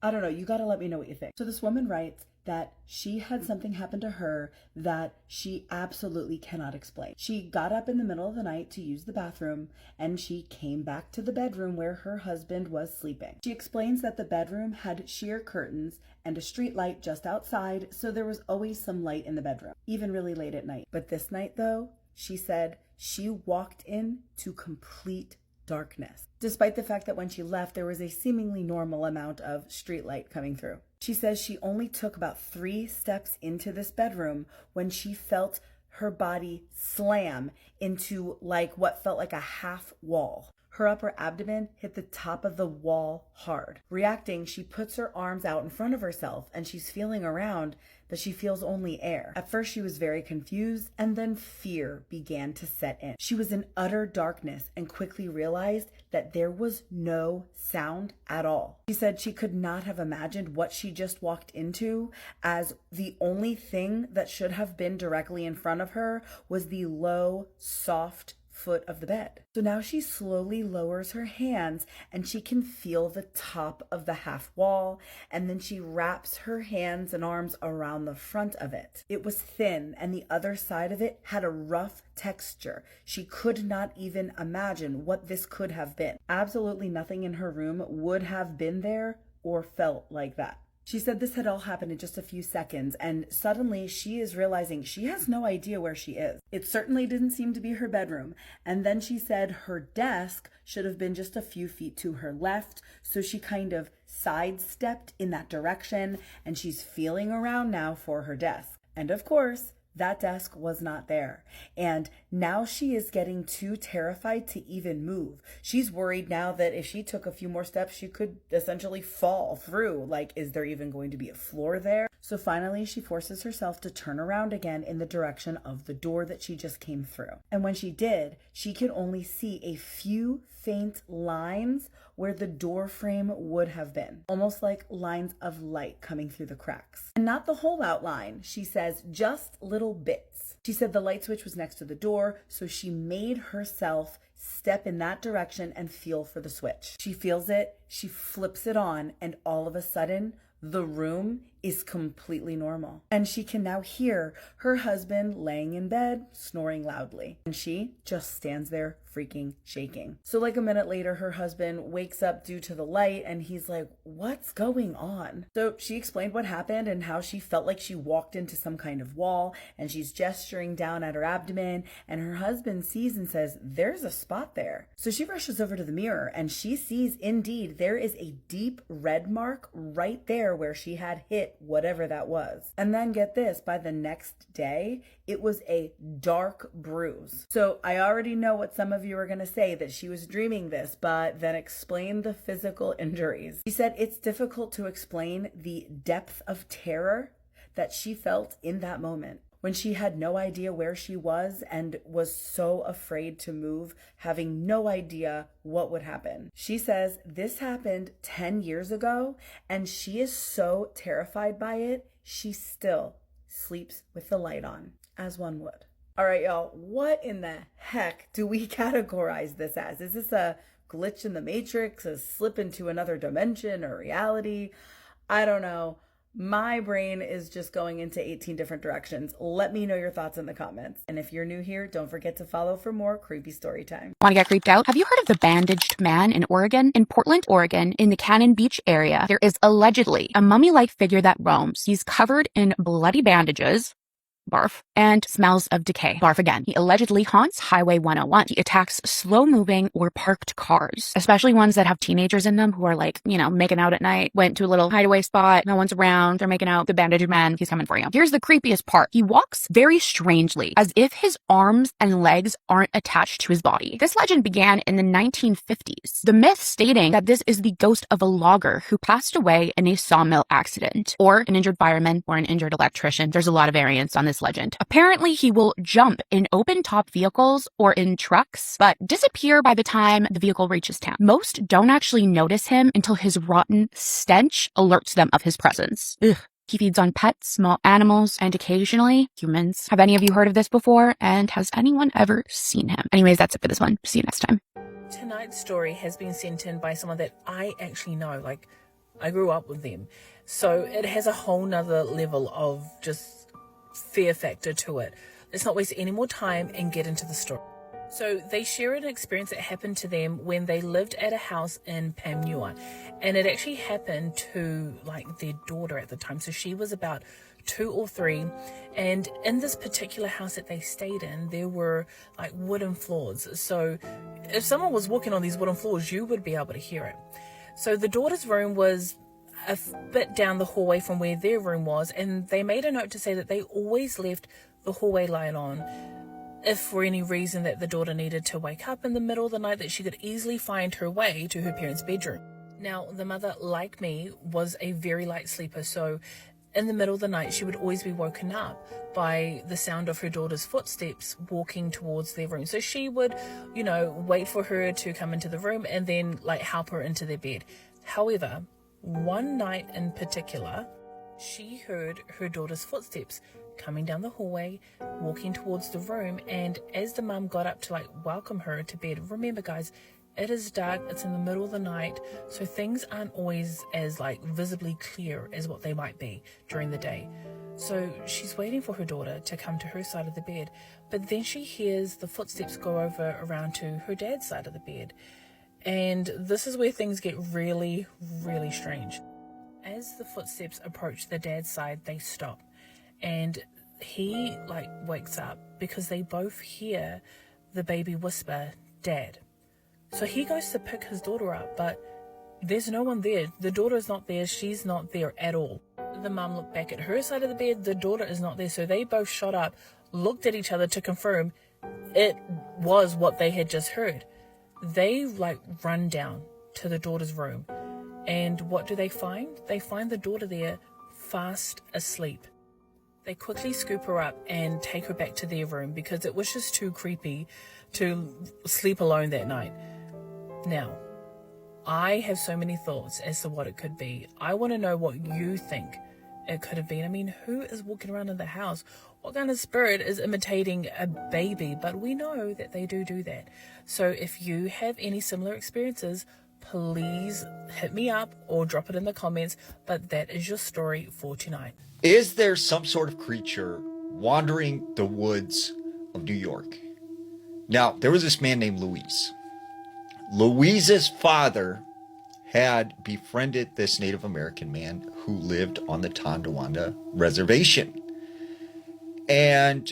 I don't know, you gotta let me know what you think. So this woman writes that she had something happen to her that she absolutely cannot explain. She got up in the middle of the night to use the bathroom, and she came back to the bedroom where her husband was sleeping. She explains that the bedroom had sheer curtains and a street light just outside, so there was always some light in the bedroom, even really late at night. But this night though, she said she walked in to complete darkness, despite the fact that when she left, there was a seemingly normal amount of street light coming through. She says she only took about 3 steps into this bedroom when she felt her body slam into like what felt like a half wall. Her upper abdomen hit the top of the wall hard. Reacting, she puts her arms out in front of herself and she's feeling around, but she feels only air. At first, she was very confused, and then fear began to set in. She was in utter darkness and quickly realized that there was no sound at all. She said she could not have imagined what she just walked into, as the only thing that should have been directly in front of her was the low, soft foot of the bed. So now she slowly lowers her hands and she can feel the top of the half wall, and then she wraps her hands and arms around the front of it. It was thin and the other side of it had a rough texture. She could not even imagine what this could have been. Absolutely nothing in her room would have been there or felt like that. She said this had all happened in just a few seconds, and suddenly she is realizing she has no idea where she is. It certainly didn't seem to be her bedroom, and then she said her desk should have been just a few feet to her left, so she kind of sidestepped in that direction, and she's feeling around now for her desk. And of course, that desk was not there. And now she is getting too terrified to even move. She's worried now that if she took a few more steps, she could essentially fall through. Like, is there even going to be a floor there? So finally, she forces herself to turn around again in the direction of the door that she just came through. And when she did, she could only see a few faint lines where the door frame would have been, almost like lines of light coming through the cracks. And not the whole outline, she says, just little bits. She said the light switch was next to the door, so she made herself step in that direction and feel for the switch. She feels it, she flips it on, and all of a sudden, the room is completely normal. And she can now hear her husband laying in bed, snoring loudly. And she just stands there freaking shaking. So like a minute later, her husband wakes up due to the light and he's like, what's going on? So she explained what happened and how she felt like she walked into some kind of wall, and she's gesturing down at her abdomen, and her husband sees and says, there's a spot there. So she rushes over to the mirror and she sees indeed there is a deep red mark right there where she had hit whatever that was. And then get this, by the next day, it was a dark bruise. So I already know what some of you are going to say, that she was dreaming this, but then explain the physical injuries. She said it's difficult to explain the depth of terror that she felt in that moment, when she had no idea where she was and was so afraid to move, having no idea what would happen. She says this happened 10 years ago, and she is so terrified by it, she still sleeps with the light on, as one would. All right, y'all, what in the heck do we categorize this as? Is this a glitch in the matrix, a slip into another dimension or reality? I don't know. My brain is just going into 18 different directions. Let me know your thoughts in the comments. And if you're new here, don't forget to follow for more creepy story time. Want to get creeped out? Have you heard of the bandaged man in Oregon? In Portland, Oregon, in the Cannon Beach area, there is allegedly a mummy-like figure that roams. He's covered in bloody bandages, barf, and smells of decay, barf again. He allegedly haunts Highway 101. He attacks slow-moving or parked cars, especially ones that have teenagers in them who are like, you know, making out at night, went to a little hideaway spot, no one's around, they're making out, the bandaged man, he's coming for you. Here's the creepiest part. He walks very strangely, as if his arms and legs aren't attached to his body. This legend began in the 1950s. The myth stating that this is the ghost of a logger who passed away in a sawmill accident, or an injured fireman, or an injured electrician. There's a lot of variants on this legend. Apparently, he will jump in open-top vehicles or in trucks, but disappear by the time the vehicle reaches town. Most don't actually notice him until his rotten stench alerts them of his presence. Ugh. He feeds on pets, small animals, and occasionally humans. Have any of you heard of this before? And has anyone ever seen him? Anyways, that's it for this one. See you next time. Tonight's story has been sent in by someone that I actually know. Like, I grew up with them. So it has a whole nother level of just fear factor to it. Let's not waste any more time and get into the story. So they share an experience that happened to them when they lived at a house in Panmure, and it actually happened to like their daughter at the time. So she was about 2 or 3, and in this particular house that they stayed in, there were like wooden floors. So if someone was walking on these wooden floors, you would be able to hear it. So the daughter's room was a bit down the hallway from where their room was, and they made a note to say that they always left the hallway light on if for any reason that the daughter needed to wake up in the middle of the night, that she could easily find her way to her parents' bedroom. Now, the mother, like me, was a very light sleeper, so in the middle of the night she would always be woken up by the sound of her daughter's footsteps walking towards their room. So she would, you know, wait for her to come into the room and then like help her into their bed. However, one night in particular, she heard her daughter's footsteps coming down the hallway, walking towards the room, and as the mum got up to like welcome her to bed, remember guys, it is dark, it's in the middle of the night, so things aren't always as like visibly clear as what they might be during the day. So she's waiting for her daughter to come to her side of the bed, but then she hears the footsteps go over around to her dad's side of the bed. And this is where things get really, really strange. As the footsteps approach the dad's side, they stop. And he like wakes up because they both hear the baby whisper, "Dad." So he goes to pick his daughter up, but there's no one there. The daughter is not there. She's not there at all. The mum looked back at her side of the bed. The daughter is not there. So they both shot up, looked at each other to confirm it was what they had just heard. They like run down to the daughter's room, and what do they find? They find the daughter there fast asleep. They quickly scoop her up and take her back to their room because it was just too creepy to sleep alone that night. Now, I have so many thoughts as to what it could be. I want to know what you think it could have been. I mean, who is walking around in the house? What kind of spirit is imitating a baby? But we know that they do that. So if you have any similar experiences, please hit me up or drop it in the comments. But that is your story for tonight. Is there some sort of creature wandering the woods of New York? Now, there was this man named Louise. Louise's father had befriended this Native American man who lived on the Tonawanda Reservation. And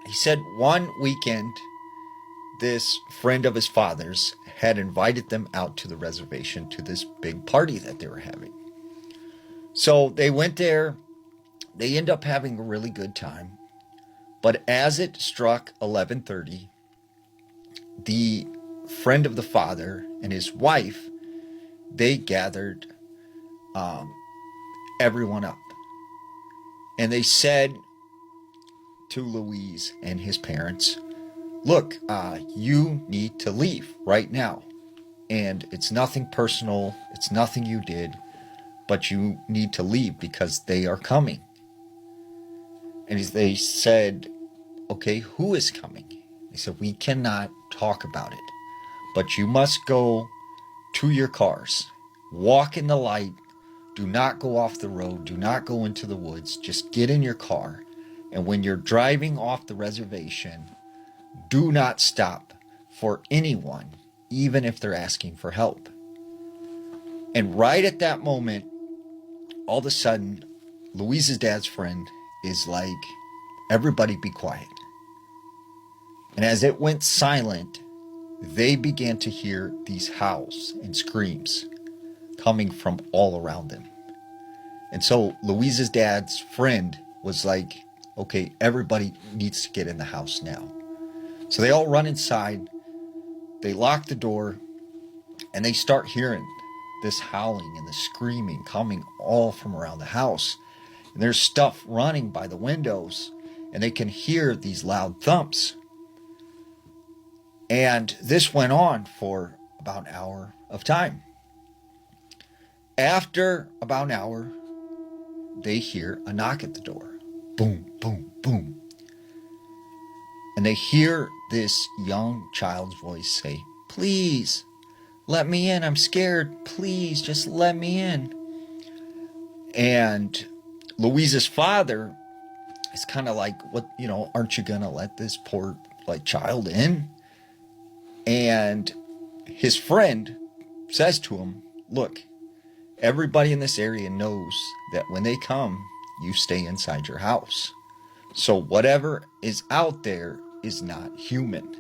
he said one weekend, this friend of his father's had invited them out to the reservation to this big party that they were having. So they went there. They end up having a really good time. But as it struck 11:30, the friend of the father and his wife, they gathered everyone up. And they said to Louise and his parents, look, you need to leave right now. And it's nothing personal. It's nothing you did. But you need to leave because they are coming. And they said, okay, who is coming? They said, we cannot talk about it. But you must go to your cars, walk in the light, do not go off the road. Do not go into the woods. Just get in your car. And when you're driving off the reservation, do not stop for anyone, even if they're asking for help. And right at that moment, all of a sudden, Louise's dad's friend is like, everybody be quiet. And as it went silent, they began to hear these howls and screams coming from all around them. And so Louise's dad's friend was like, okay, everybody needs to get in the house now. So they all run inside, they lock the door, and they start hearing this howling and the screaming coming all from around the house. And there's stuff running by the windows, and they can hear these loud thumps. And this went on for about an hour of time. After about an hour, they hear a knock at the door. Boom, boom, boom. And they hear this young child's voice say, please, let me in. I'm scared. Please, just let me in. And Louise's father is kind of like, what, aren't you going to let this poor child in? And his friend says to him, look, everybody in this area knows that when they come, you stay inside your house. So whatever is out there is not human.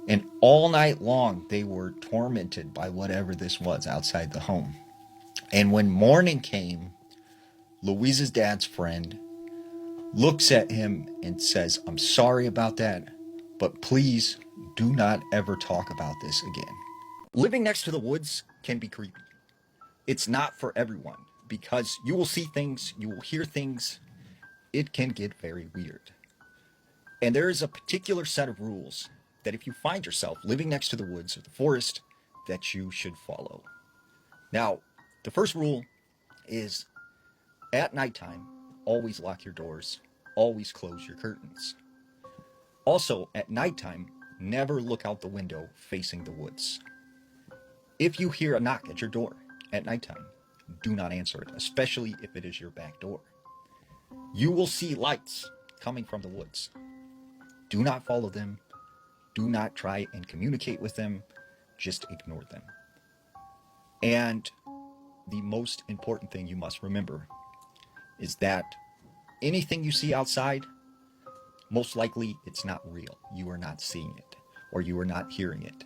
And all night long, they were tormented by whatever this was outside the home. And when morning came, Louise's dad's friend looks at him and says, I'm sorry about that, but please do not ever talk about this again. Living next to the woods can be creepy. It's not for everyone because you will see things, you will hear things. It can get very weird. And there is a particular set of rules that if you find yourself living next to the woods or the forest, that you should follow. Now, the first rule is at nighttime, always lock your doors, always close your curtains. Also, at nighttime, never look out the window facing the woods. If you hear a knock at your door at nighttime, do not answer it, especially if it is your back door. You will see lights coming from the woods. Do not follow them. Do not try and communicate with them. Just ignore them. And the most important thing you must remember is that anything you see outside, most likely it's not real. You are not seeing it, or you are not hearing it.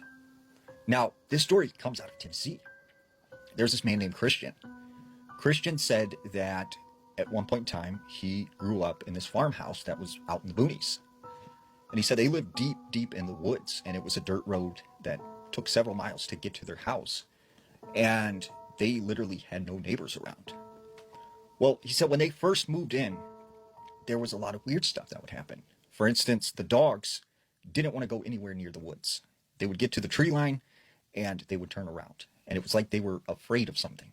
Now, this story comes out of Tennessee. There's this man named Christian. Christian said that at one point in time, he grew up in this farmhouse that was out in the boonies. And he said they lived deep, deep in the woods, and it was a dirt road that took several miles to get to their house. And they literally had no neighbors around. Well, he said when they first moved in, there was a lot of weird stuff that would happen. For instance, the dogs didn't want to go anywhere near the woods. They would get to the tree line and they would turn around. And it was like they were afraid of something.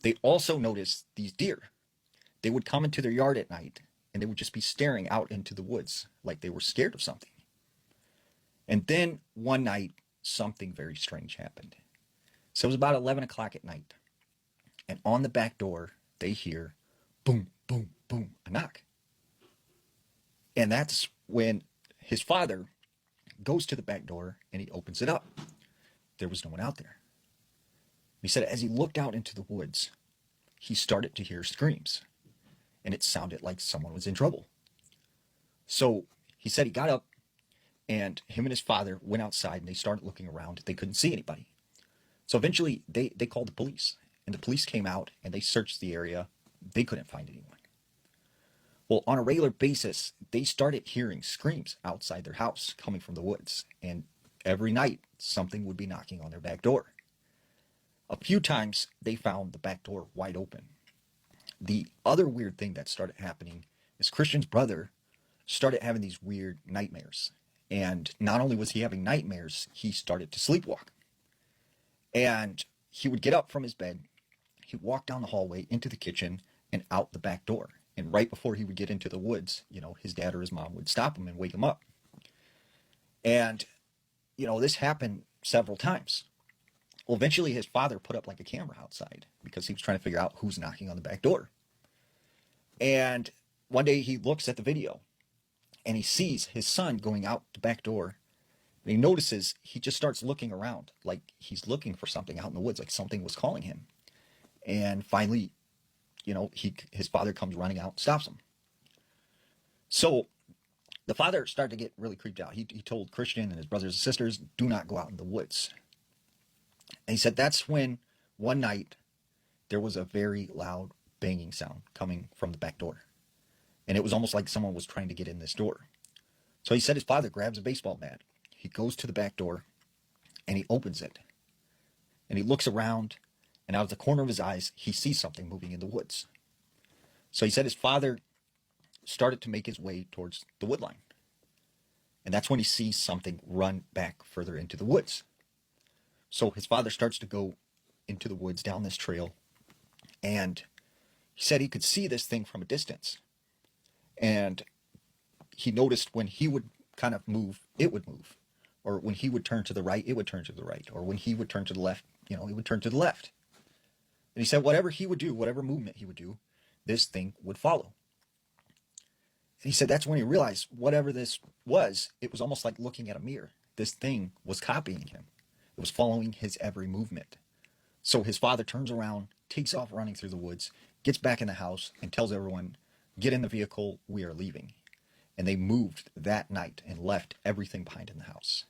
They also noticed these deer. They would come into their yard at night and they would just be staring out into the woods like they were scared of something. And then one night, something very strange happened. So it was about 11 o'clock at night. And on the back door, they hear boom, boom, boom, a knock. And that's when his father goes to the back door and he opens it up. There was no one out there. He said as he looked out into the woods, he started to hear screams. And it sounded like someone was in trouble. So he said he got up and him and his father went outside and they started looking around. They couldn't see anybody. So eventually they called the police. And the police came out and they searched the area. They couldn't find anyone. Well, on a regular basis, they started hearing screams outside their house coming from the woods. And every night, something would be knocking on their back door. A few times, they found the back door wide open. The other weird thing that started happening is Christian's brother started having these weird nightmares. And not only was he having nightmares, he started to sleepwalk. And he would get up from his bed, he'd walk down the hallway into the kitchen and out the back door. And right before he would get into the woods, his dad or his mom would stop him and wake him up. And, this happened several times. Well, eventually his father put up like a camera outside because he was trying to figure out who's knocking on the back door. And one day he looks at the video and he sees his son going out the back door. And he notices he just starts looking around like he's looking for something out in the woods, like something was calling him. And finally, his father comes running out and stops him. So the father started to get really creeped out. He told Christian and his brothers and sisters, do not go out in the woods. And he said that's when one night there was a very loud banging sound coming from the back door. And it was almost like someone was trying to get in this door. So he said his father grabs a baseball bat. He goes to the back door and he opens it. And he looks around, and out of the corner of his eyes, he sees something moving in the woods. So he said his father started to make his way towards the wood line. And that's when he sees something run back further into the woods. So his father starts to go into the woods down this trail. And he said he could see this thing from a distance. And he noticed when he would kind of move, it would move. Or when he would turn to the right, it would turn to the right. Or when he would turn to the left, it would turn to the left. And he said whatever he would do, whatever movement he would do, this thing would follow. And he said that's when he realized whatever this was, it was almost like looking at a mirror. This thing was copying him. It was following his every movement. So his father turns around, takes off running through the woods, gets back in the house, and tells everyone, get in the vehicle, we are leaving. And they moved that night and left everything behind in the house.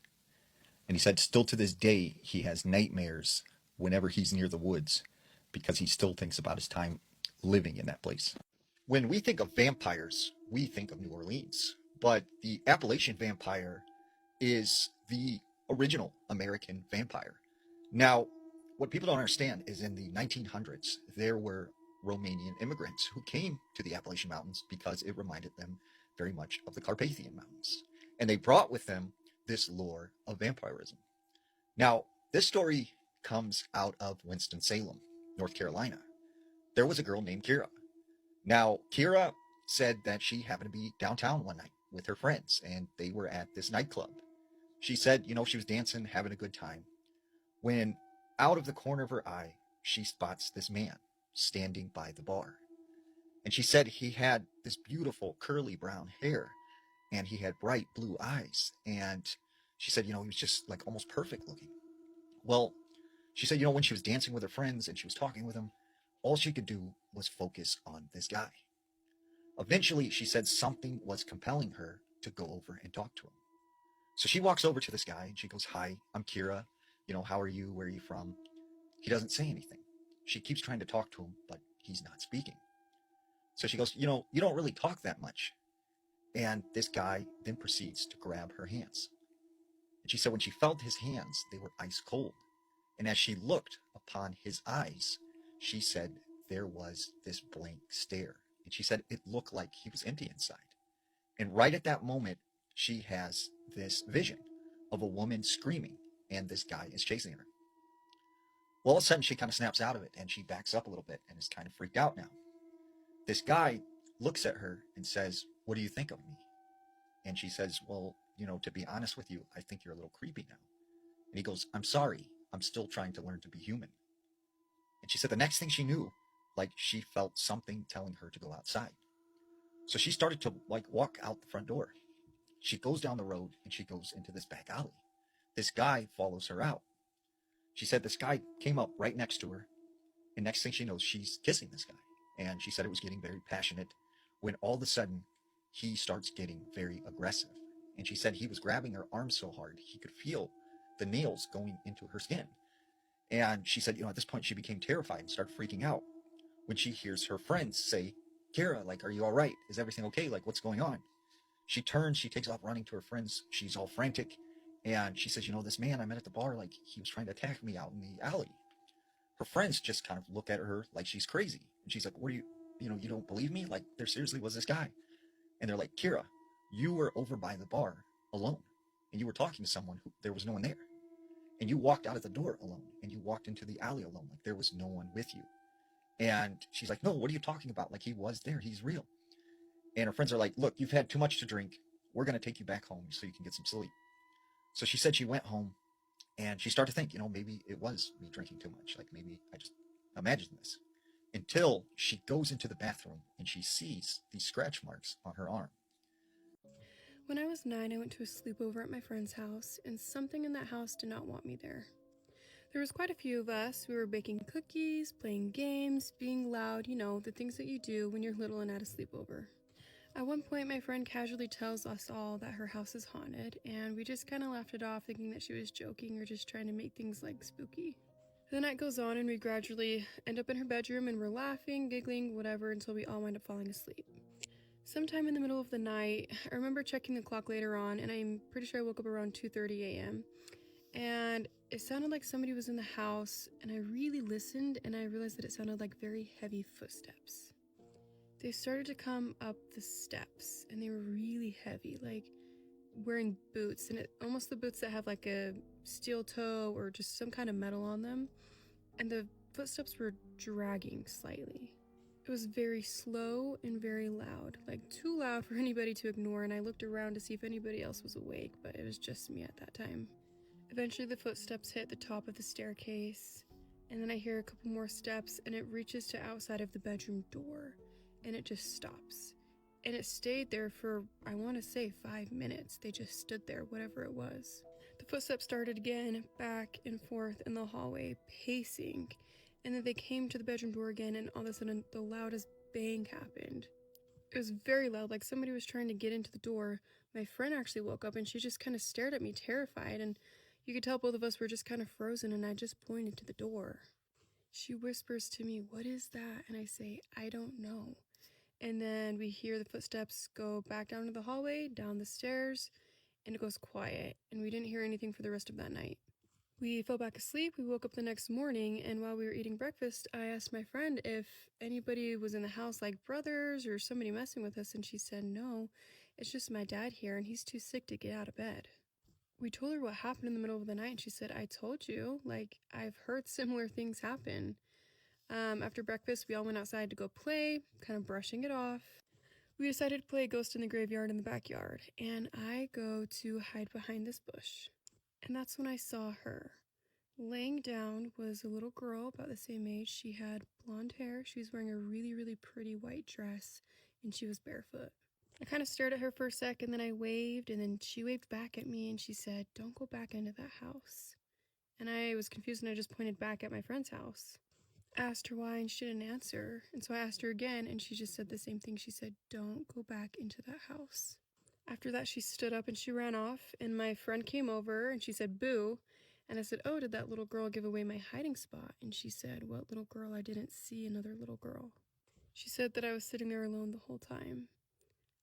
And he said still to this day, he has nightmares whenever he's near the woods because he still thinks about his time living in that place. When we think of vampires, we think of New Orleans. But the Appalachian vampire is the original American vampire. Now, what people don't understand is in the 1900s, there were Romanian immigrants who came to the Appalachian Mountains because it reminded them very much of the Carpathian Mountains. And they brought with them this lore of vampirism. Now, this story comes out of Winston-Salem, North Carolina. There was a girl named Kira. Now, Kira said that she happened to be downtown one night with her friends, and they were at this nightclub. She said, she was dancing, having a good time, when out of the corner of her eye, she spots this man standing by the bar. And she said he had this beautiful curly brown hair, and he had bright blue eyes. And she said, he was just like almost perfect looking. Well, she said, when she was dancing with her friends and she was talking with them, all she could do was focus on this guy. Eventually, she said something was compelling her to go over and talk to him. So she walks over to this guy and she goes, hi, I'm Kira. How are you? Where are you from? He doesn't say anything. She keeps trying to talk to him, but he's not speaking. So she goes, you don't really talk that much. And this guy then proceeds to grab her hands. And she said when she felt his hands, they were ice cold. And as she looked upon his eyes, she said there was this blank stare. And she said it looked like he was empty inside. And right at that moment, she has this vision of a woman screaming, and this guy is chasing her. Well, all of a sudden, she kind of snaps out of it, and she backs up a little bit and is kind of freaked out now. This guy looks at her and says, what do you think of me? And she says, well, to be honest with you, I think you're a little creepy now. And he goes, I'm sorry. I'm still trying to learn to be human. And she said the next thing she knew, she felt something telling her to go outside. So she started to walk out the front door. She goes down the road and she goes into this back alley. This guy follows her out. She said this guy came up right next to her. And next thing she knows, she's kissing this guy. And she said it was getting very passionate when all of a sudden he starts getting very aggressive. And she said he was grabbing her arm so hard he could feel the nails going into her skin. And she said, at this point she became terrified and started freaking out when she hears her friends say, Kara, are you all right? Is everything okay? What's going on? She turns, she takes off running to her friends. She's all frantic. And she says, this man I met at the bar, he was trying to attack me out in the alley. Her friends just kind of look at her like she's crazy. And she's like, what are you, you don't believe me? There seriously was this guy. And they're like, Kira, you were over by the bar alone. And you were talking to someone who there was no one there. And you walked out of the door alone. And you walked into the alley alone. There was no one with you. And she's like, no, what are you talking about? He was there. He's real. And her friends are like, look, you've had too much to drink. We're going to take you back home so you can get some sleep. So she said she went home And she started to think, maybe it was me drinking too much. Like maybe I just imagined this. Until she goes into the bathroom and she sees these scratch marks on her arm. When I was 9, I went to a sleepover at my friend's house, and something in that house did not want me there. There was quite a few of us. We were baking cookies, playing games, being loud, the things that you do when you're little and at a sleepover. At one point, my friend casually tells us all that her house is haunted, and we just kind of laughed it off, thinking that she was joking or just trying to make things spooky. The night goes on, and we gradually end up in her bedroom, and we're laughing, giggling, whatever, until we all wind up falling asleep. Sometime in the middle of the night, I remember checking the clock later on, and I'm pretty sure I woke up around 2:30 a.m. And it sounded like somebody was in the house, and I really listened, and I realized that it sounded like very heavy footsteps. They started to come up the steps, and they were really heavy, like wearing boots, and almost the boots that have like a steel toe or just some kind of metal on them, and the footsteps were dragging slightly. It was very slow and very loud, like too loud for anybody to ignore, and I looked around to see if anybody else was awake, but it was just me at that time. Eventually the footsteps hit the top of the staircase, and then I hear a couple more steps, and it reaches to outside of the bedroom door, and it just stops. And it stayed there for, I want to say, 5 minutes. They just stood there, whatever it was. The footsteps started again, back and forth in the hallway, pacing. And then they came to the bedroom door again, and all of a sudden, the loudest bang happened. It was very loud, like somebody was trying to get into the door. My friend actually woke up, and she just kind of stared at me, terrified. And you could tell both of us were just kind of frozen, and I just pointed to the door. She whispers to me, "What is that?" And I say, "I don't know." And then we hear the footsteps go back down to the hallway, down the stairs, and it goes quiet, and we didn't hear anything for the rest of that night. We fell back asleep. We woke up the next morning, and while we were eating breakfast, I asked my friend if anybody was in the house, like brothers or somebody messing with us, and she said, "No, it's just my dad here, and he's too sick to get out of bed." We told her what happened in the middle of the night, and she said, "I told you, I've heard similar things happen." After breakfast, we all went outside to go play, kind of brushing it off. We decided to play Ghost in the Graveyard in the backyard, and I go to hide behind this bush. And that's when I saw her. Laying down was a little girl about the same age. She had blonde hair. She was wearing a really, really pretty white dress, and she was barefoot. I kind of stared at her for a sec, and then I waved, and then she waved back at me, and she said, "Don't go back into that house." And I was confused, and I just pointed back at my friend's house. I asked her why, and she didn't answer, and so I asked her again, and she just said the same thing. She said, "Don't go back into that house." After that, she stood up and she ran off, and my friend came over, and she said, "Boo," and I said, "Oh, did that little girl give away my hiding spot?" And she said, "What little girl? I didn't see another little girl." She said that I was sitting there alone the whole time.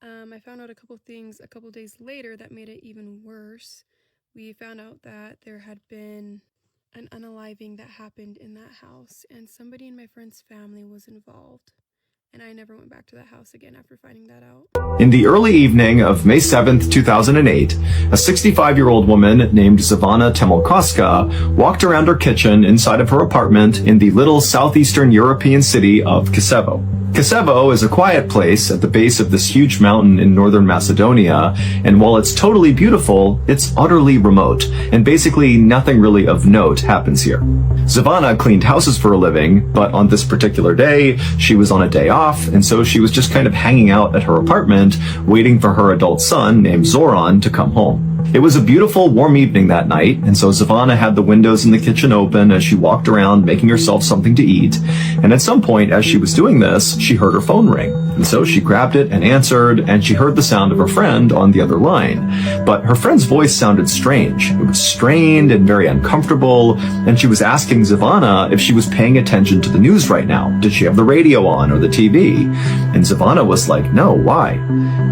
I found out a couple things a couple days later that made it even worse. We found out that there had been an unaliving that happened in that house, and somebody in my friend's family was involved. And I never went back to that house again after finding that out. In the early evening of May 7th, 2008, a 65-year-old woman named Zivana Temolkoska walked around her kitchen inside of her apartment in the little southeastern European city of Kisevo. Kisevo is a quiet place at the base of this huge mountain in northern Macedonia, and while it's totally beautiful, it's utterly remote, and basically nothing really of note happens here. Zivana cleaned houses for a living, but on this particular day, she was on a day off, and so she was just kind of hanging out at her apartment, waiting for her adult son, named Zoran, to come home. It was a beautiful, warm evening that night, and so Zivana had the windows in the kitchen open as she walked around making herself something to eat, and at some point as she was doing this, she heard her phone ring. And so she grabbed it and answered, and she heard the sound of her friend on the other line. But her friend's voice sounded strange. It was strained and very uncomfortable, and she was asking Zivana if she was paying attention to the news right now. Did she have the radio on or the TV? And Zivana was like, "No, why?"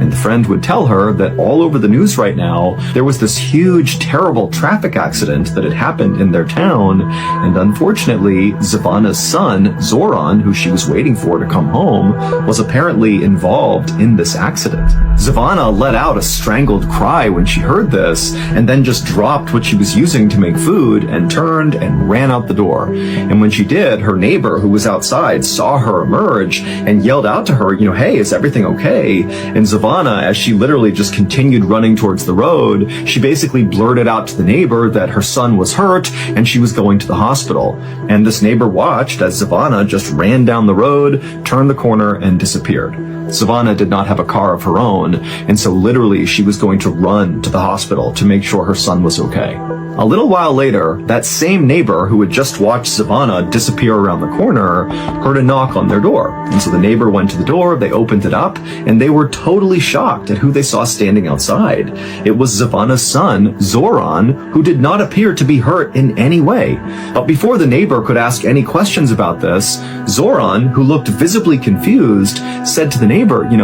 And the friend would tell her that all over the news right now, there was this huge, terrible traffic accident that had happened in their town, and unfortunately, Zivana's son, Zoran, who she was waiting for to come home, was apparently definitely involved in this accident. Zavana let out a strangled cry when she heard this, and then just dropped what she was using to make food and turned and ran out the door. And when she did, her neighbor who was outside saw her emerge and yelled out to her, hey, is everything okay? And Zavana, as she literally just continued running towards the road, she basically blurted out to the neighbor that her son was hurt and she was going to the hospital. And this neighbor watched as Zavana just ran down the road, turned the corner, and disappeared. Zavana did not have a car of her own, and so literally she was going to run to the hospital to make sure her son was okay. A little while later, that same neighbor who had just watched Zavana disappear around the corner heard a knock on their door. And so the neighbor went to the door, they opened it up, and they were totally shocked at who they saw standing outside. It was Zavana's son, Zoran, who did not appear to be hurt in any way. But before the neighbor could ask any questions about this, Zoran, who looked visibly confused, said to the neighbor,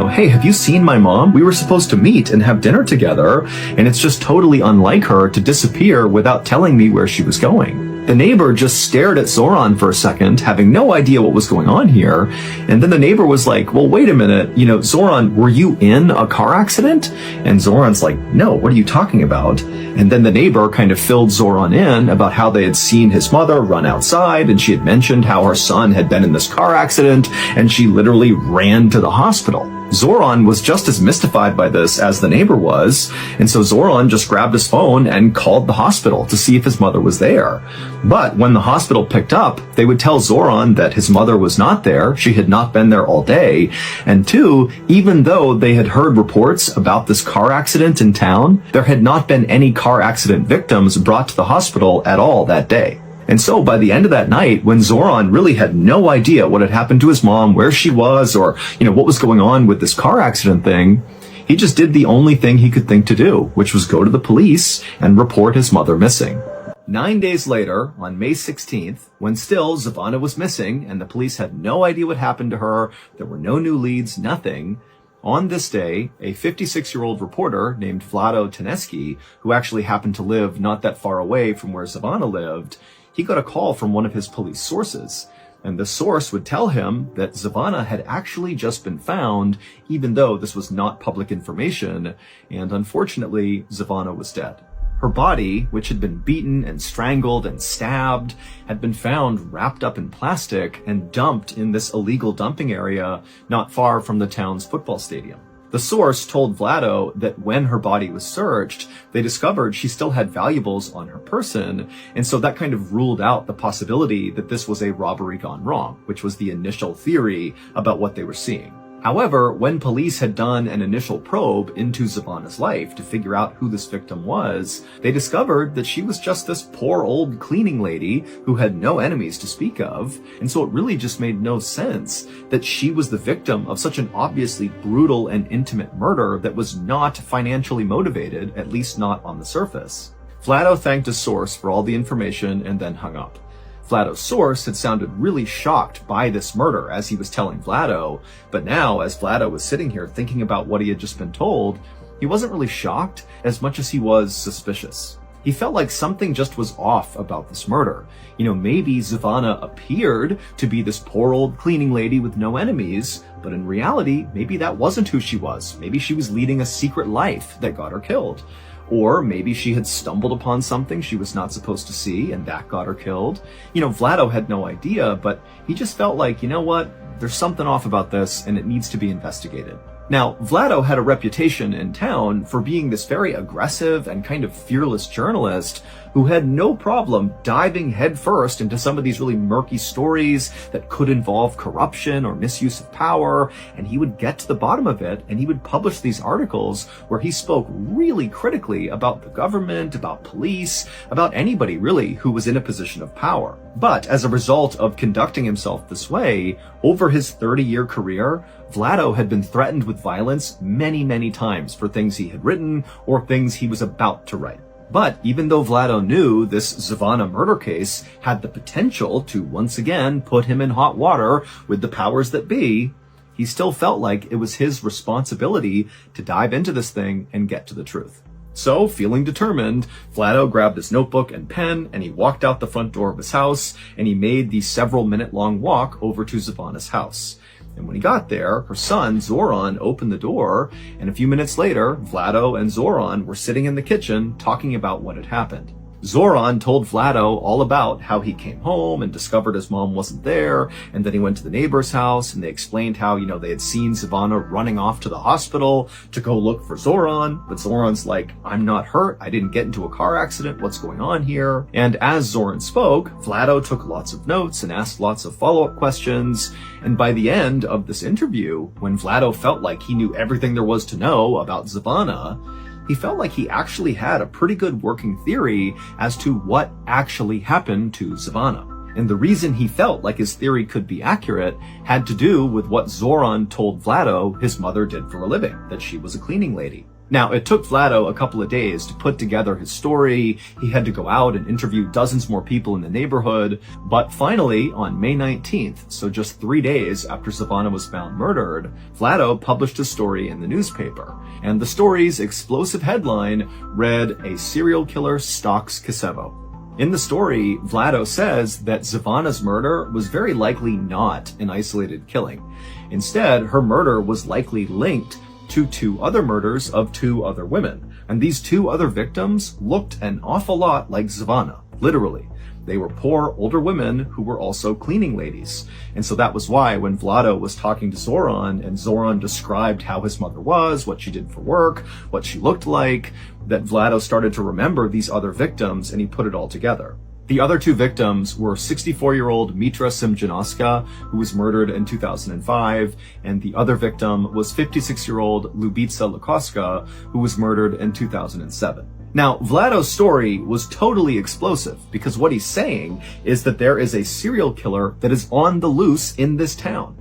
hey, have you seen my mom? We were supposed to meet and have dinner together, and it's just totally unlike her to disappear without telling me where she was going. The neighbor just stared at Zoran for a second, having no idea what was going on here. And then the neighbor was like, well, wait a minute, Zoran, were you in a car accident? And Zoran's like, no, what are you talking about? And then the neighbor kind of filled Zoran in about how they had seen his mother run outside, and she had mentioned how her son had been in this car accident, and she literally ran to the hospital. Zoran was just as mystified by this as the neighbor was, and so Zoran just grabbed his phone and called the hospital to see if his mother was there. But when the hospital picked up, they would tell Zoran that his mother was not there, she had not been there all day, and two, even though they had heard reports about this car accident in town, there had not been any car accident victims brought to the hospital at all that day. And so by the end of that night, when Zoran really had no idea what had happened to his mom, where she was, or, what was going on with this car accident thing, he just did the only thing he could think to do, which was go to the police and report his mother missing. 9 days later, on May 16th, when still Zavana was missing and the police had no idea what happened to her, there were no new leads, nothing. On this day, a 56-year-old reporter named Vlado Teneski, who actually happened to live not that far away from where Zavana lived, he got a call from one of his police sources, and the source would tell him that Zavana had actually just been found, even though this was not public information, and unfortunately, Zavana was dead. Her body, which had been beaten and strangled and stabbed, had been found wrapped up in plastic and dumped in this illegal dumping area not far from the town's football stadium. The source told Vlado that when her body was searched, they discovered she still had valuables on her person, and so that kind of ruled out the possibility that this was a robbery gone wrong, which was the initial theory about what they were seeing. However, when police had done an initial probe into Zavana's life to figure out who this victim was, they discovered that she was just this poor old cleaning lady who had no enemies to speak of, and so it really just made no sense that she was the victim of such an obviously brutal and intimate murder that was not financially motivated, at least not on the surface. Vlado thanked his source for all the information and then hung up. Vlado's source had sounded really shocked by this murder as he was telling Vlado, but now, as Vlado was sitting here thinking about what he had just been told, he wasn't really shocked as much as he was suspicious. He felt like something just was off about this murder. Maybe Zavana appeared to be this poor old cleaning lady with no enemies, but in reality, maybe that wasn't who she was. Maybe she was leading a secret life that got her killed. Or maybe she had stumbled upon something she was not supposed to see and that got her killed. Vlado had no idea, but he just felt like, there's something off about this and it needs to be investigated. Now, Vlado had a reputation in town for being this very aggressive and kind of fearless journalist who had no problem diving headfirst into some of these really murky stories that could involve corruption or misuse of power, and he would get to the bottom of it, and he would publish these articles where he spoke really critically about the government, about police, about anybody really who was in a position of power. But as a result of conducting himself this way, over his 30-year career, Vlado had been threatened with violence many, many times for things he had written or things he was about to write. But even though Vlado knew this Zavana murder case had the potential to once again put him in hot water with the powers that be, he still felt like it was his responsibility to dive into this thing and get to the truth. So, feeling determined, Vlado grabbed his notebook and pen, and he walked out the front door of his house, and he made the several-minute-long walk over to Zavana's house. And when he got there, her son, Zoran, opened the door, and a few minutes later, Vlado and Zoran were sitting in the kitchen talking about what had happened. Zoran told Vlado all about how he came home and discovered his mom wasn't there, and then he went to the neighbor's house, and they explained how, they had seen Savannah running off to the hospital to go look for Zoran, but Zoran's like, I'm not hurt, I didn't get into a car accident, what's going on here? And as Zoran spoke, Vlado took lots of notes and asked lots of follow-up questions, and by the end of this interview, when Vlado felt like he knew everything there was to know about Savannah, he felt like he actually had a pretty good working theory as to what actually happened to Savannah. And the reason he felt like his theory could be accurate had to do with what Zoran told Vlado his mother did for a living, that she was a cleaning lady. Now, it took Vlado a couple of days to put together his story. He had to go out and interview dozens more people in the neighborhood. But finally, on May 19th, so just 3 days after Savannah was found murdered, Vlado published a story in the newspaper. And the story's explosive headline read, "A Serial Killer Stalks Kisevo." In the story, Vlado says that Savannah's murder was very likely not an isolated killing. Instead, her murder was likely linked to 2 other murders of 2 other women. And these 2 other victims looked an awful lot like Savannah, literally. They were poor older women who were also cleaning ladies. And so that was why when Vlado was talking to Zoran and Zoran described how his mother was, what she did for work, what she looked like, that Vlado started to remember these other victims and he put it all together. The other 2 victims were 64-year-old Mitra Simjanoska, who was murdered in 2005, and the other victim was 56-year-old Lubitsa Lukoska, who was murdered in 2007. Now, Vlado's story was totally explosive because what he's saying is that there is a serial killer that is on the loose in this town.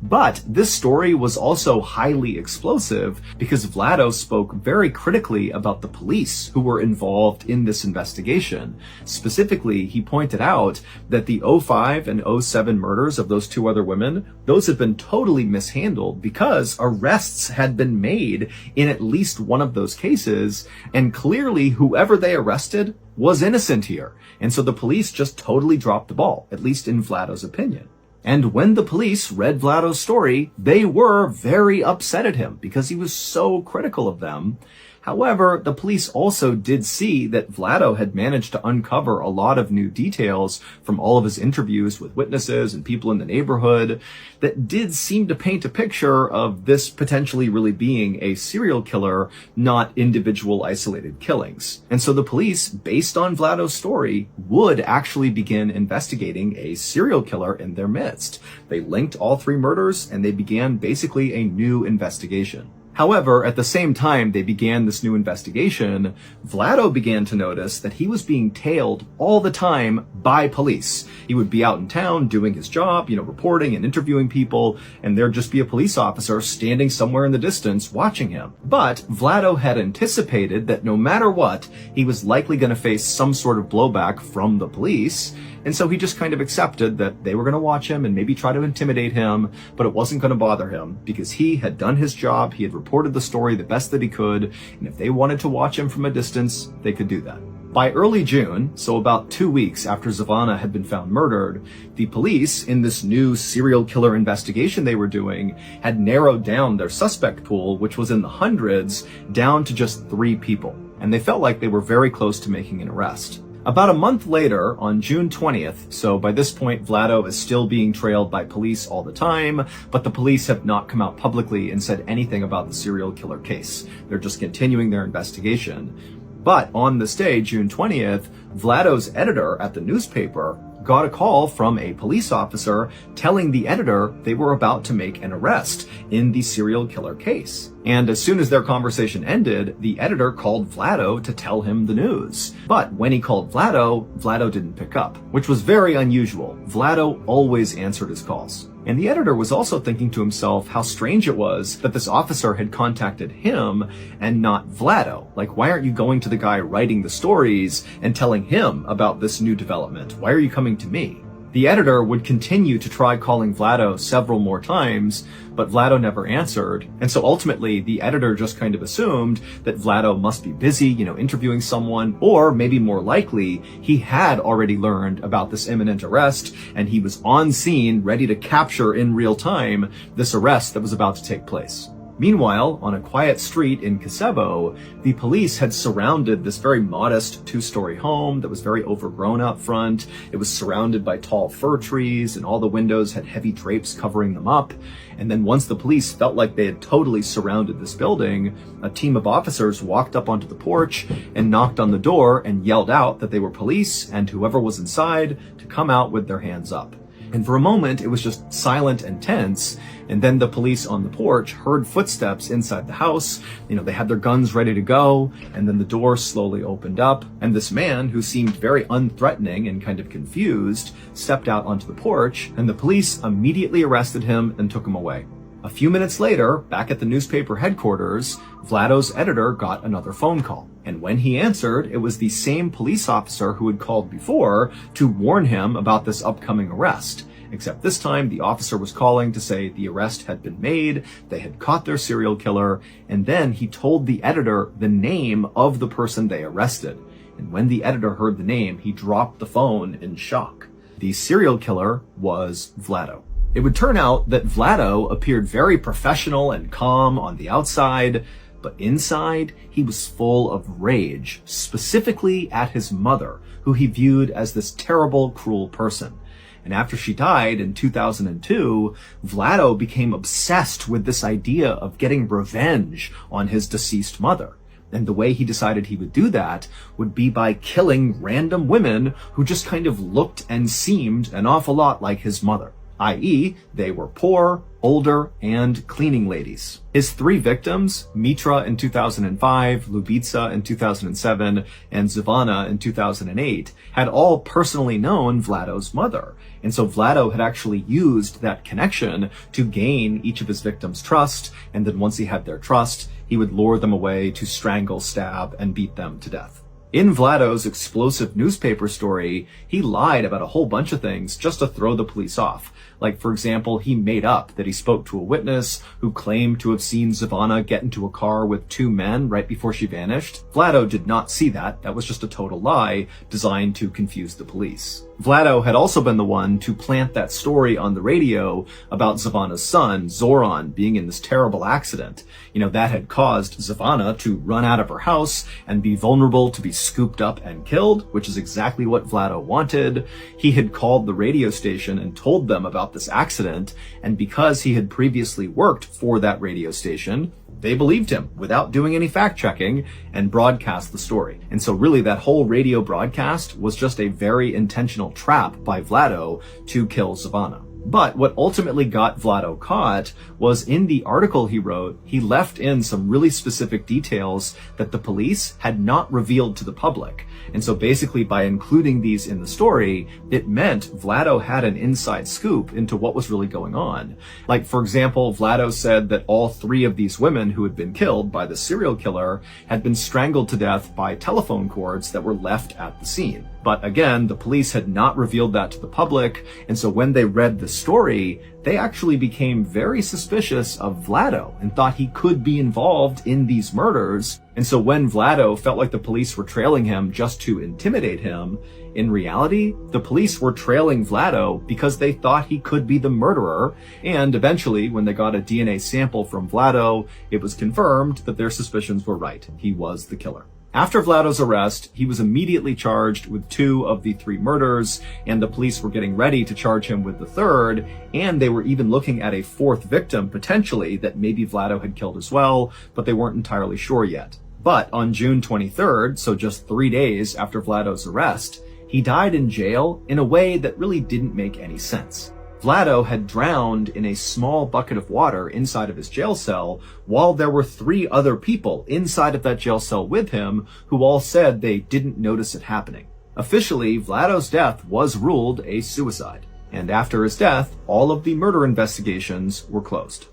But this story was also highly explosive because Vlado spoke very critically about the police who were involved in this investigation. Specifically, he pointed out that the 05 and 07 murders of those 2 other women, those had been totally mishandled because arrests had been made in at least one of those cases, and clearly whoever they arrested was innocent here. And so the police just totally dropped the ball, at least in Vlado's opinion. And when the police read Vlado's story, they were very upset at him because he was so critical of them. However, the police also did see that Vlado had managed to uncover a lot of new details from all of his interviews with witnesses and people in the neighborhood that did seem to paint a picture of this potentially really being a serial killer, not individual isolated killings. And so the police, based on Vlado's story, would actually begin investigating a serial killer in their midst. They linked all 3 murders and they began basically a new investigation. However, at the same time they began this new investigation, Vlado began to notice that he was being tailed all the time by police. He would be out in town doing his job, reporting and interviewing people, and there'd just be a police officer standing somewhere in the distance watching him. But Vlado had anticipated that no matter what, he was likely going to face some sort of blowback from the police. And so he just kind of accepted that they were going to watch him and maybe try to intimidate him, but it wasn't going to bother him because he had done his job. He had reported the story the best that he could. And if they wanted to watch him from a distance, they could do that. By early June, so about 2 weeks after Savannah had been found murdered, the police, in this new serial killer investigation they were doing, had narrowed down their suspect pool, which was in the hundreds, down to just 3 people. And they felt like they were very close to making an arrest. About a month later, on June 20th, so by this point Vlado is still being trailed by police all the time, but the police have not come out publicly and said anything about the serial killer case. They're just continuing their investigation. But on this day, June 20th, Vlado's editor at the newspaper got a call from a police officer telling the editor they were about to make an arrest in the serial killer case. And as soon as their conversation ended, the editor called Vlado to tell him the news. But when he called Vlado, Vlado didn't pick up, which was very unusual. Vlado always answered his calls. And the editor was also thinking to himself how strange it was that this officer had contacted him and not Vlado. Like, why aren't you going to the guy writing the stories and telling him about this new development? Why are you coming to me? The editor would continue to try calling Vlado several more times, but Vlado never answered. And so ultimately, the editor just kind of assumed that Vlado must be busy, interviewing someone, or maybe more likely, he had already learned about this imminent arrest, and he was on scene, ready to capture in real time this arrest that was about to take place. Meanwhile, on a quiet street in Casebo, the police had surrounded this very modest two-story home that was very overgrown out front. It was surrounded by tall fir trees, and all the windows had heavy drapes covering them up. And then once the police felt like they had totally surrounded this building, a team of officers walked up onto the porch and knocked on the door and yelled out that they were police and whoever was inside to come out with their hands up. And for a moment, it was just silent and tense. And then the police on the porch heard footsteps inside the house. They had their guns ready to go. And then the door slowly opened up. And this man, who seemed very unthreatening and kind of confused, stepped out onto the porch. And the police immediately arrested him and took him away. A few minutes later, back at the newspaper headquarters, Vlado's editor got another phone call. And when he answered, it was the same police officer who had called before to warn him about this upcoming arrest. Except this time, the officer was calling to say the arrest had been made, they had caught their serial killer, and then he told the editor the name of the person they arrested. And when the editor heard the name, he dropped the phone in shock. The serial killer was Vlado. It would turn out that Vlado appeared very professional and calm on the outside, but inside, he was full of rage, specifically at his mother, who he viewed as this terrible, cruel person. And after she died in 2002, Vlado became obsessed with this idea of getting revenge on his deceased mother. And the way he decided he would do that would be by killing random women who just kind of looked and seemed an awful lot like his mother, i.e., they were poor, older, and cleaning ladies. His three victims, Mitra in 2005, Lubitsa in 2007, and Zivana in 2008, had all personally known Vlado's mother. And so Vlado had actually used that connection to gain each of his victims' trust, and then once he had their trust, he would lure them away to strangle, stab, and beat them to death. In Vlado's explosive newspaper story, he lied about a whole bunch of things just to throw the police off. Like, for example, he made up that he spoke to a witness who claimed to have seen Zivana get into a car with two men right before she vanished. Vlado did not see that. That was just a total lie designed to confuse the police. Vlado had also been the one to plant that story on the radio about Zivana's son, Zoran, being in this terrible accident. That had caused Zivana to run out of her house and be vulnerable to be scooped up and killed, which is exactly what Vlado wanted. He had called the radio station and told them about this accident, and because he had previously worked for that radio station, they believed him without doing any fact-checking and broadcast the story. And so really that whole radio broadcast was just a very intentional trap by Vlado to kill Zivana. But what ultimately got Vlado caught was in the article he wrote, he left in some really specific details that the police had not revealed to the public. And so basically by including these in the story, it meant Vlado had an inside scoop into what was really going on. Like, for example, Vlado said that all three of these women who had been killed by the serial killer had been strangled to death by telephone cords that were left at the scene. But again, the police had not revealed that to the public, and so when they read the story, they actually became very suspicious of Vlado and thought he could be involved in these murders. And so when Vlado felt like the police were trailing him just to intimidate him, in reality, the police were trailing Vlado because they thought he could be the murderer, and eventually, when they got a DNA sample from Vlado, it was confirmed that their suspicions were right. He was the killer. After Vlado's arrest, he was immediately charged with 2 of the 3 murders, and the police were getting ready to charge him with the 3rd, and they were even looking at a 4th victim, potentially, that maybe Vlado had killed as well, but they weren't entirely sure yet. But on June 23rd, so just 3 days after Vlado's arrest, he died in jail in a way that really didn't make any sense. Vlado had drowned in a small bucket of water inside of his jail cell, while there were 3 other people inside of that jail cell with him who all said they didn't notice it happening. Officially, Vlado's death was ruled a suicide, and after his death, all of the murder investigations were closed.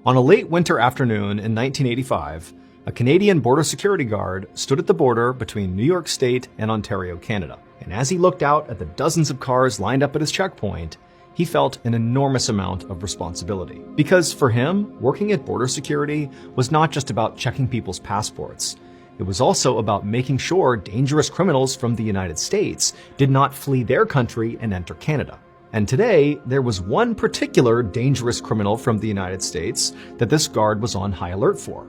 On a late winter afternoon in 1985, a Canadian border security guard stood at the border between New York State and Ontario, Canada. And as he looked out at the dozens of cars lined up at his checkpoint, he felt an enormous amount of responsibility. Because for him, working at border security was not just about checking people's passports. It was also about making sure dangerous criminals from the United States did not flee their country and enter Canada. And today, there was one particular dangerous criminal from the United States that this guard was on high alert for.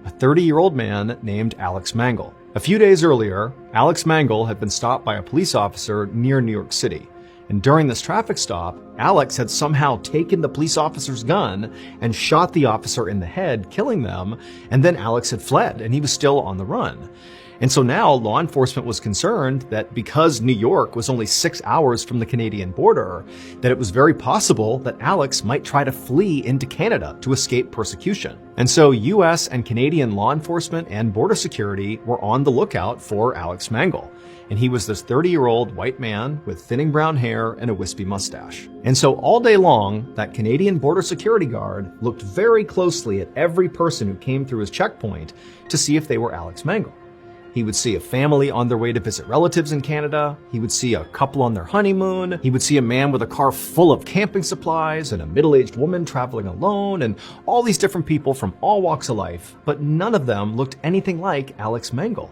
A 30-year-old man named Alex Mangle. A few days earlier, Alex Mangle had been stopped by a police officer near New York City. And during this traffic stop, Alex had somehow taken the police officer's gun and shot the officer in the head, killing them, and then Alex had fled, and he was still on the run. And so now law enforcement was concerned that because New York was only 6 hours from the Canadian border, that it was very possible that Alex might try to flee into Canada to escape persecution. And so US and Canadian law enforcement and border security were on the lookout for Alex Mangle. And he was this 30-year-old white man with thinning brown hair and a wispy mustache. And so all day long, that Canadian border security guard looked very closely at every person who came through his checkpoint to see if they were Alex Mangle. He would see a family on their way to visit relatives in Canada. He would see a couple on their honeymoon. He would see a man with a car full of camping supplies and a middle-aged woman traveling alone and all these different people from all walks of life, but none of them looked anything like Alex Mangle.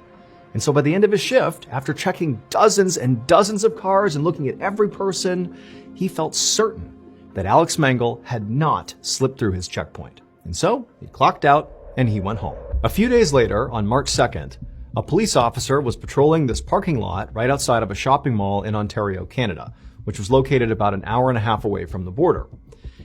And so by the end of his shift, after checking dozens and dozens of cars and looking at every person, he felt certain that Alex Mangle had not slipped through his checkpoint. And so he clocked out and he went home. A few days later, on March 2nd, a police officer was patrolling this parking lot right outside of a shopping mall in Ontario, Canada, which was located about an hour and a half away from the border.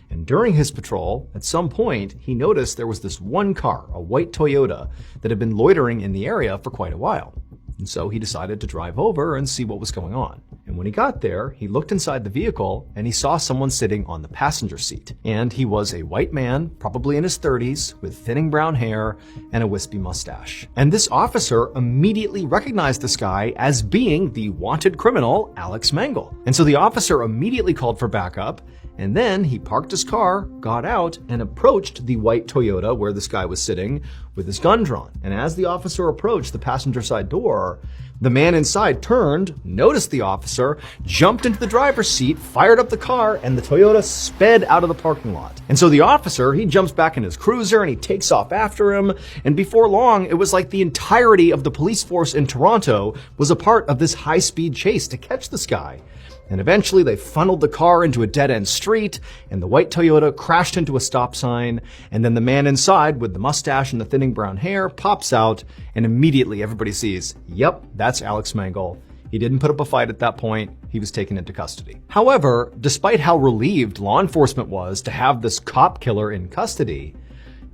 And during his patrol, at some point, he noticed there was this one car, a white Toyota, that had been loitering in the area for quite a while. And so he decided to drive over and see what was going on. And when he got there, he looked inside the vehicle and he saw someone sitting on the passenger seat. And he was a white man, probably in his 30s, with thinning brown hair and a wispy mustache. And this officer immediately recognized this guy as being the wanted criminal, Alex Mangle. And so the officer immediately called for backup. And then he parked his car, got out, and approached the white Toyota where this guy was sitting with his gun drawn. And as the officer approached the passenger side door, the man inside turned, noticed the officer, jumped into the driver's seat, fired up the car, and the Toyota sped out of the parking lot. And so the officer, he jumps back in his cruiser and he takes off after him. And before long, it was like the entirety of the police force in Toronto was a part of this high-speed chase to catch this guy. And eventually they funneled the car into a dead-end street, and the white Toyota crashed into a stop sign, and then the man inside with the mustache and the thinning brown hair pops out, and immediately everybody sees, yep, that's Alex Mangle. He didn't put up a fight at that point. He was taken into custody. However, despite how relieved law enforcement was to have this cop killer in custody,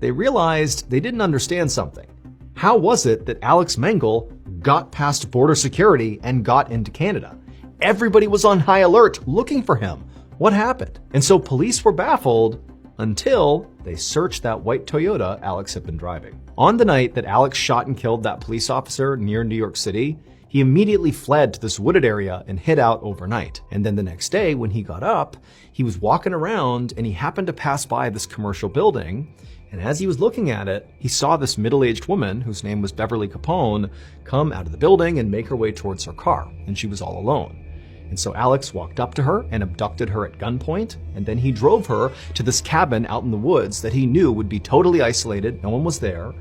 they realized they didn't understand something. How was it that Alex Mangle got past border security and got into Canada? Everybody was on high alert looking for him. What happened? And so police were baffled until they searched that white Toyota Alex had been driving. On the night that Alex shot and killed that police officer near New York City, he immediately fled to this wooded area and hid out overnight. And then the next day when he got up, he was walking around and he happened to pass by this commercial building. And as he was looking at it, he saw this middle-aged woman, whose name was Beverly Capone, come out of the building and make her way towards her car. And she was all alone. And so Alex walked up to her and abducted her at gunpoint, and then he drove her to this cabin out in the woods that he knew would be totally isolated, no one was there.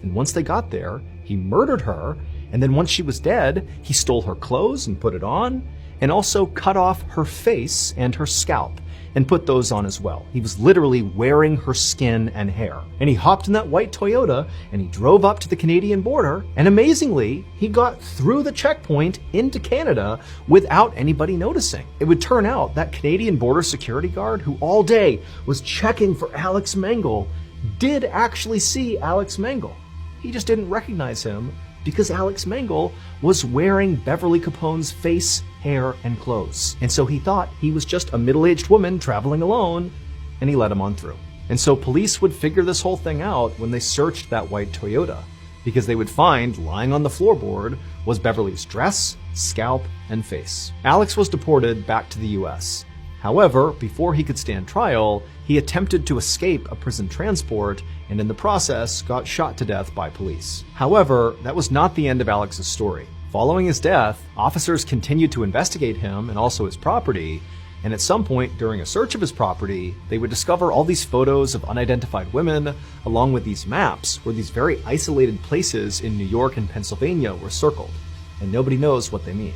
And once they got there, he murdered her, and then once she was dead, he stole her clothes and put it on, and also cut off her face and her scalp, and put those on as well. He was literally wearing her skin and hair. And he hopped in that white Toyota and he drove up to the Canadian border, and amazingly, he got through the checkpoint into Canada without anybody noticing. It would turn out that Canadian border security guard who all day was checking for Alex Mangle did actually see Alex Mangle. He just didn't recognize him because Alex Mangle was wearing Beverly Capone's face, hair, and clothes. And so he thought he was just a middle-aged woman traveling alone, and he let him on through. And so police would figure this whole thing out when they searched that white Toyota, because they would find lying on the floorboard was Beverly's dress, scalp, and face. Alex was deported back to the US. However, before he could stand trial, he attempted to escape a prison transport and in the process got shot to death by police. However, that was not the end of Alex's story. Following his death, officers continued to investigate him and also his property, and at some point during a search of his property, they would discover all these photos of unidentified women, along with these maps where these very isolated places in New York and Pennsylvania were circled, and nobody knows what they mean.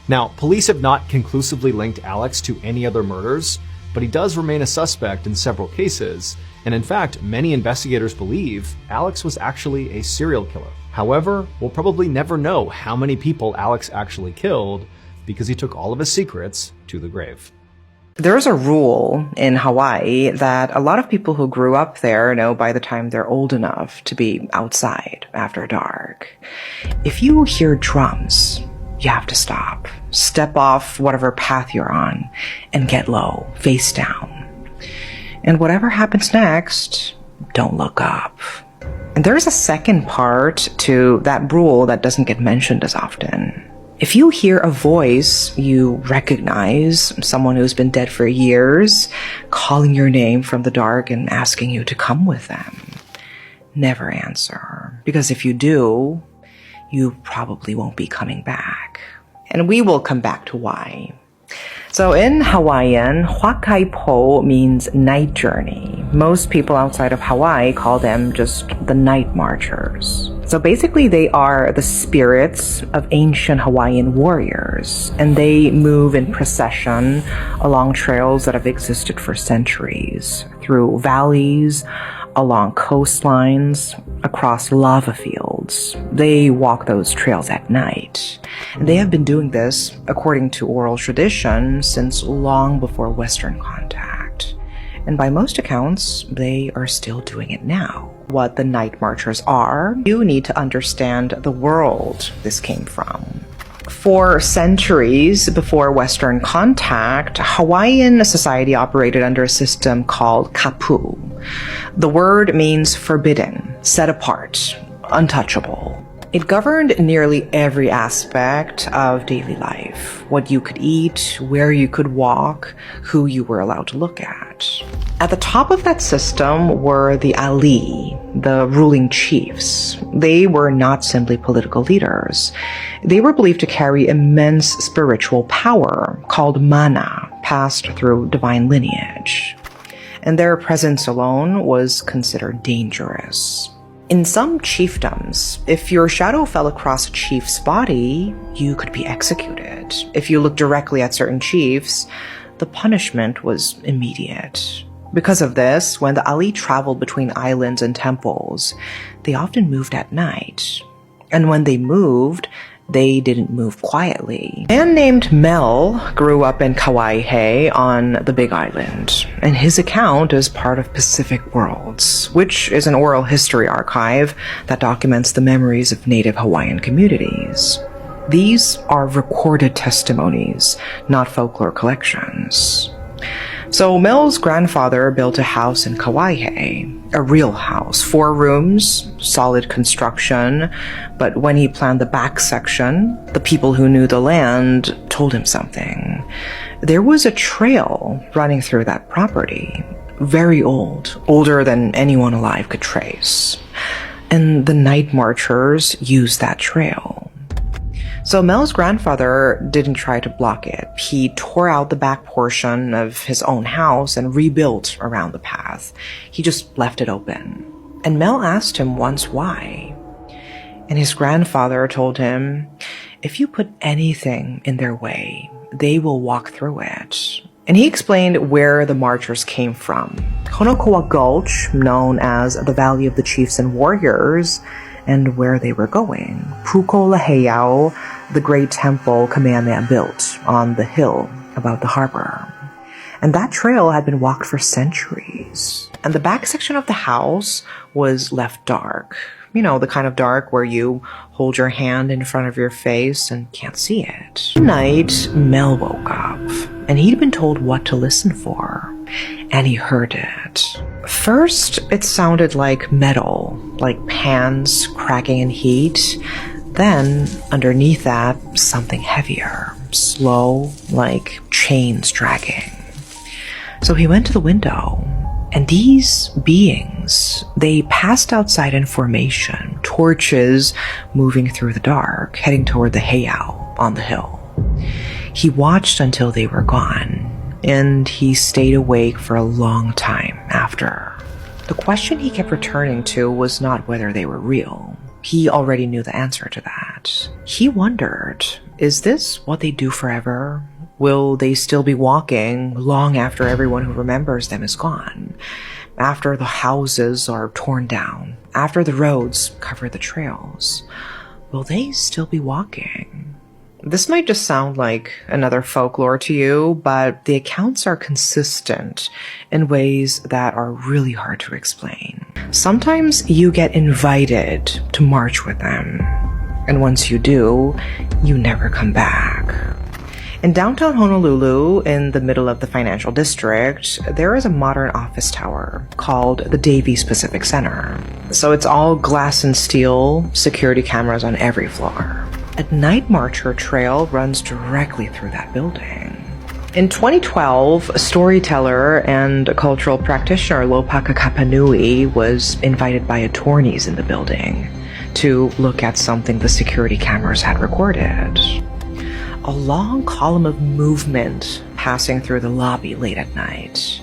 Now, police have not conclusively linked Alex to any other murders, but he does remain a suspect in several cases, and in fact, many investigators believe Alex was actually a serial killer. However, we'll probably never know how many people Alex actually killed because he took all of his secrets to the grave. There's a rule in Hawaii that a lot of people who grew up there know by the time they're old enough to be outside after dark. If you hear drums, you have to stop, step off whatever path you're on, and get low, face down. And whatever happens next, don't look up. And there's a second part to that rule that doesn't get mentioned as often. If you hear a voice you recognize, someone who's been dead for years, calling your name from the dark and asking you to come with them, never answer. Because if you do, you probably won't be coming back. And we will come back to why. So in Hawaiian, Huakaipo means night journey. Most people outside of Hawaii call them just the night marchers. So basically they are the spirits of ancient Hawaiian warriors, and they move in procession along trails that have existed for centuries, through valleys, along coastlines, across lava fields. They walk those trails at night. And they have been doing this, according to oral tradition, since long before Western contact. And by most accounts, they are still doing it now. What the night marchers are, you need to understand the world this came from. For centuries before Western contact, Hawaiian society operated under a system called kapu. The word means forbidden, set apart, untouchable. It governed nearly every aspect of daily life. What you could eat, where you could walk, who you were allowed to look at. At the top of that system were the ali, the ruling chiefs. They were not simply political leaders. They were believed to carry immense spiritual power called mana, passed through divine lineage. And their presence alone was considered dangerous. In some chiefdoms, if your shadow fell across a chief's body, you could be executed. If you looked directly at certain chiefs, the punishment was immediate. Because of this, when the Ali traveled between islands and temples, they often moved at night. And when they moved, they didn't move quietly. A man named Mel grew up in Kauai on the Big Island, and his account is part of Pacific Worlds, which is an oral history archive that documents the memories of native Hawaiian communities. These are recorded testimonies, not folklore collections. So Mel's grandfather built a house in Kauai, a real house, 4 rooms, solid construction. But when he planned the back section, the people who knew the land told him something. There was a trail running through that property, very old, older than anyone alive could trace. And the night marchers used that trail. So Mel's grandfather didn't try to block it. He tore out the back portion of his own house and rebuilt around the path. He just left it open. And Mel asked him once why. And his grandfather told him, if you put anything in their way, they will walk through it. And he explained where the marchers came from. Honokoa Gulch, known as the Valley of the Chiefs and Warriors, and where they were going. Pukolaheyao, the great temple Kamehameha built on the hill above the harbor. And that trail had been walked for centuries. And the back section of the house was left dark. You know, the kind of dark where you hold your hand in front of your face and can't see it. One night, Mel woke up, and he'd been told what to listen for, and he heard it. First, it sounded like metal, like pans cracking in heat. Then, underneath that, something heavier, slow, like chains dragging. So he went to the window, And these beings, they passed outside in formation, torches moving through the dark, heading toward the heiau on the hill. He watched until they were gone, and he stayed awake for a long time after. The question he kept returning to was not whether they were real. He already knew the answer to that. He wondered, is this what they do forever? Will they still be walking long after everyone who remembers them is gone? After the houses are torn down? After the roads cover the trails? Will they still be walking? This might just sound like another folklore to you, but the accounts are consistent in ways that are really hard to explain. Sometimes you get invited to march with them, and once you do, you never come back. In downtown Honolulu, in the middle of the financial district, there is a modern office tower called the Davies Pacific Center. So it's all glass and steel, security cameras on every floor. A night marcher trail runs directly through that building. In 2012, a storyteller and a cultural practitioner, Lopaka Kapanui, was invited by attorneys in the building to look at something the security cameras had recorded. A long column of movement passing through the lobby late at night.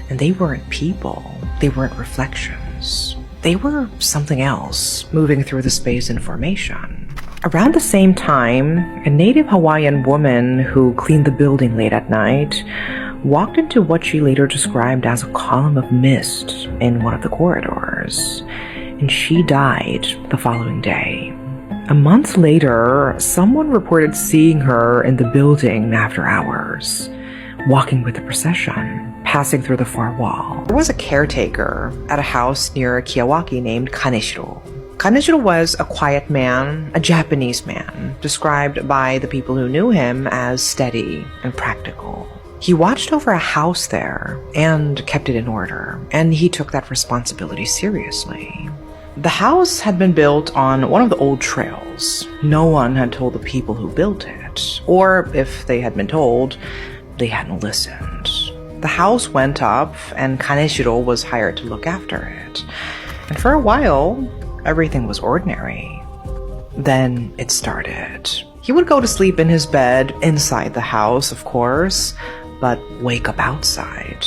And they weren't people. They weren't reflections. They were something else moving through the space in formation. Around the same time, a native Hawaiian woman who cleaned the building late at night walked into what she later described as a column of mist in one of the corridors. And she died the following day. A month later, someone reported seeing her in the building after hours, walking with the procession, passing through the far wall. There was a caretaker at a house near Kiawaki named Kaneshiro. Kaneshiro was a quiet man, a Japanese man, described by the people who knew him as steady and practical. He watched over a house there and kept it in order, and he took that responsibility seriously. The house had been built on one of the old trails. No one had told the people who built it, or if they had been told, they hadn't listened. The house went up, and Kaneshiro was hired to look after it. And for a while, everything was ordinary. Then it started. He would go to sleep in his bed inside the house, of course, but wake up outside,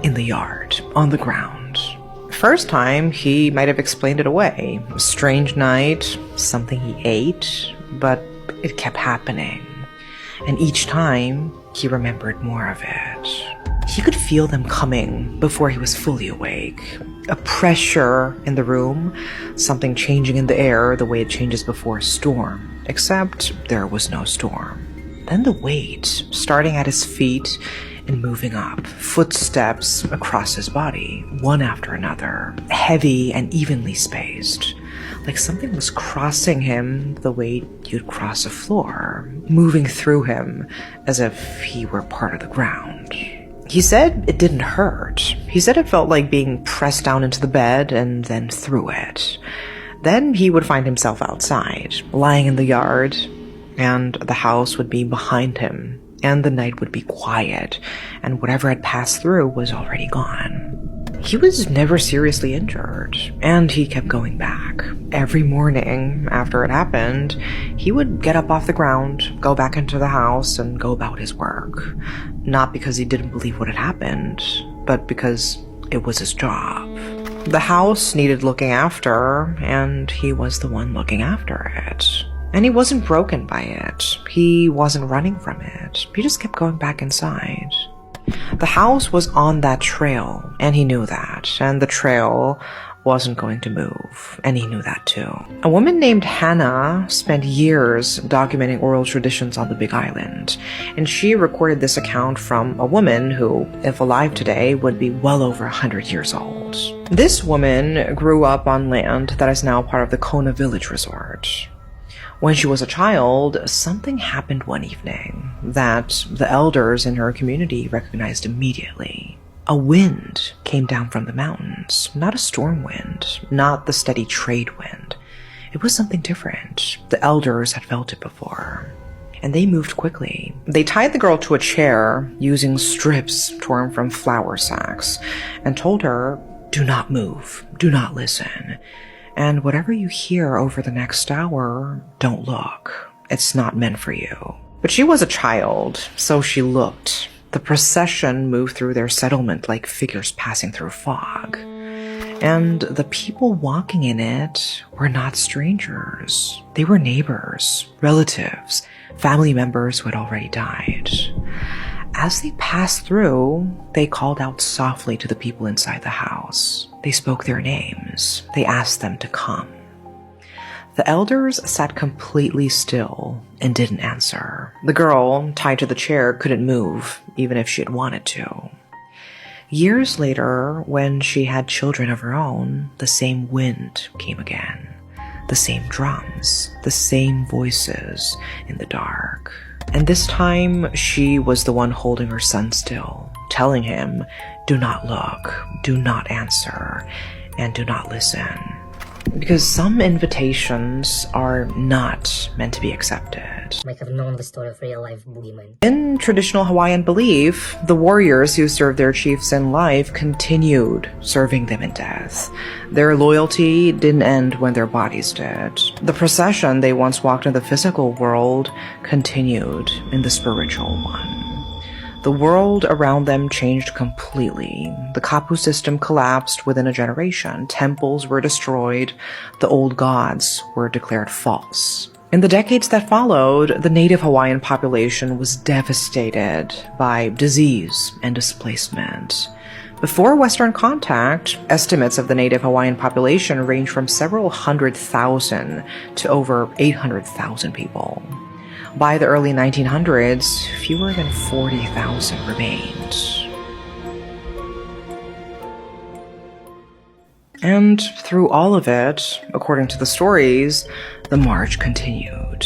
in the yard, on the ground. First time, he might have explained it away. A strange night, something he ate, but it kept happening. And each time, he remembered more of it. He could feel them coming before he was fully awake. A pressure in the room, something changing in the air the way it changes before a storm, except there was no storm. Then the weight, starting at his feet and moving up, footsteps across his body, one after another, heavy and evenly spaced, like something was crossing him the way you'd cross a floor, moving through him as if he were part of the ground. He said it didn't hurt. He said it felt like being pressed down into the bed and then through it. Then he would find himself outside, lying in the yard, and the house would be behind him, and the night would be quiet, and whatever had passed through was already gone. He was never seriously injured, and he kept going back. Every morning after it happened, he would get up off the ground, go back into the house, and go about his work. Not because he didn't believe what had happened, but because it was his job. The house needed looking after, and he was the one looking after it. And he wasn't broken by it. He wasn't running from it. He just kept going back inside. The house was on that trail, and he knew that. And the trail wasn't going to move, and he knew that too. A woman named Hannah spent years documenting oral traditions on the Big Island, and she recorded this account from a woman who, if alive today, would be well over 100 years old. This woman grew up on land that is now part of the Kona Village Resort. When she was a child, something happened one evening that the elders in her community recognized immediately. A wind came down from the mountains, not a storm wind, not the steady trade wind. It was something different. The elders had felt it before. and they moved quickly. They tied the girl to a chair using strips torn from flour sacks and told her, "Do not move, do not listen. And whatever you hear over the next hour, don't look. It's not meant for you." But she was a child, so she looked. The procession moved through their settlement like figures passing through fog. And the people walking in it were not strangers. They were neighbors, relatives, family members who had already died. As they passed through, they called out softly to the people inside the house. They spoke their names. They asked them to come. The elders sat completely still and didn't answer. The girl, tied to the chair, couldn't move, even if she had wanted to. Years later, when she had children of her own, the same wind came again. The same drums, the same voices in the dark. And this time, she was the one holding her son still, telling him, "Do not look, do not answer, and do not listen." Because some invitations are not meant to be accepted. Might have known the story of real-life boogeyman. In traditional Hawaiian belief, the warriors who served their chiefs in life continued serving them in death. Their loyalty didn't end when their bodies did. The procession they once walked in the physical world continued in the spiritual one. The world around them changed completely. The kapu system collapsed within a generation. Temples were destroyed. The old gods were declared false. In the decades that followed, the native Hawaiian population was devastated by disease and displacement. Before Western contact, estimates of the native Hawaiian population range from several 100,000 to over 800,000 people. By the early 1900s, fewer than 40,000 remained. And through all of it, according to the stories, the march continued.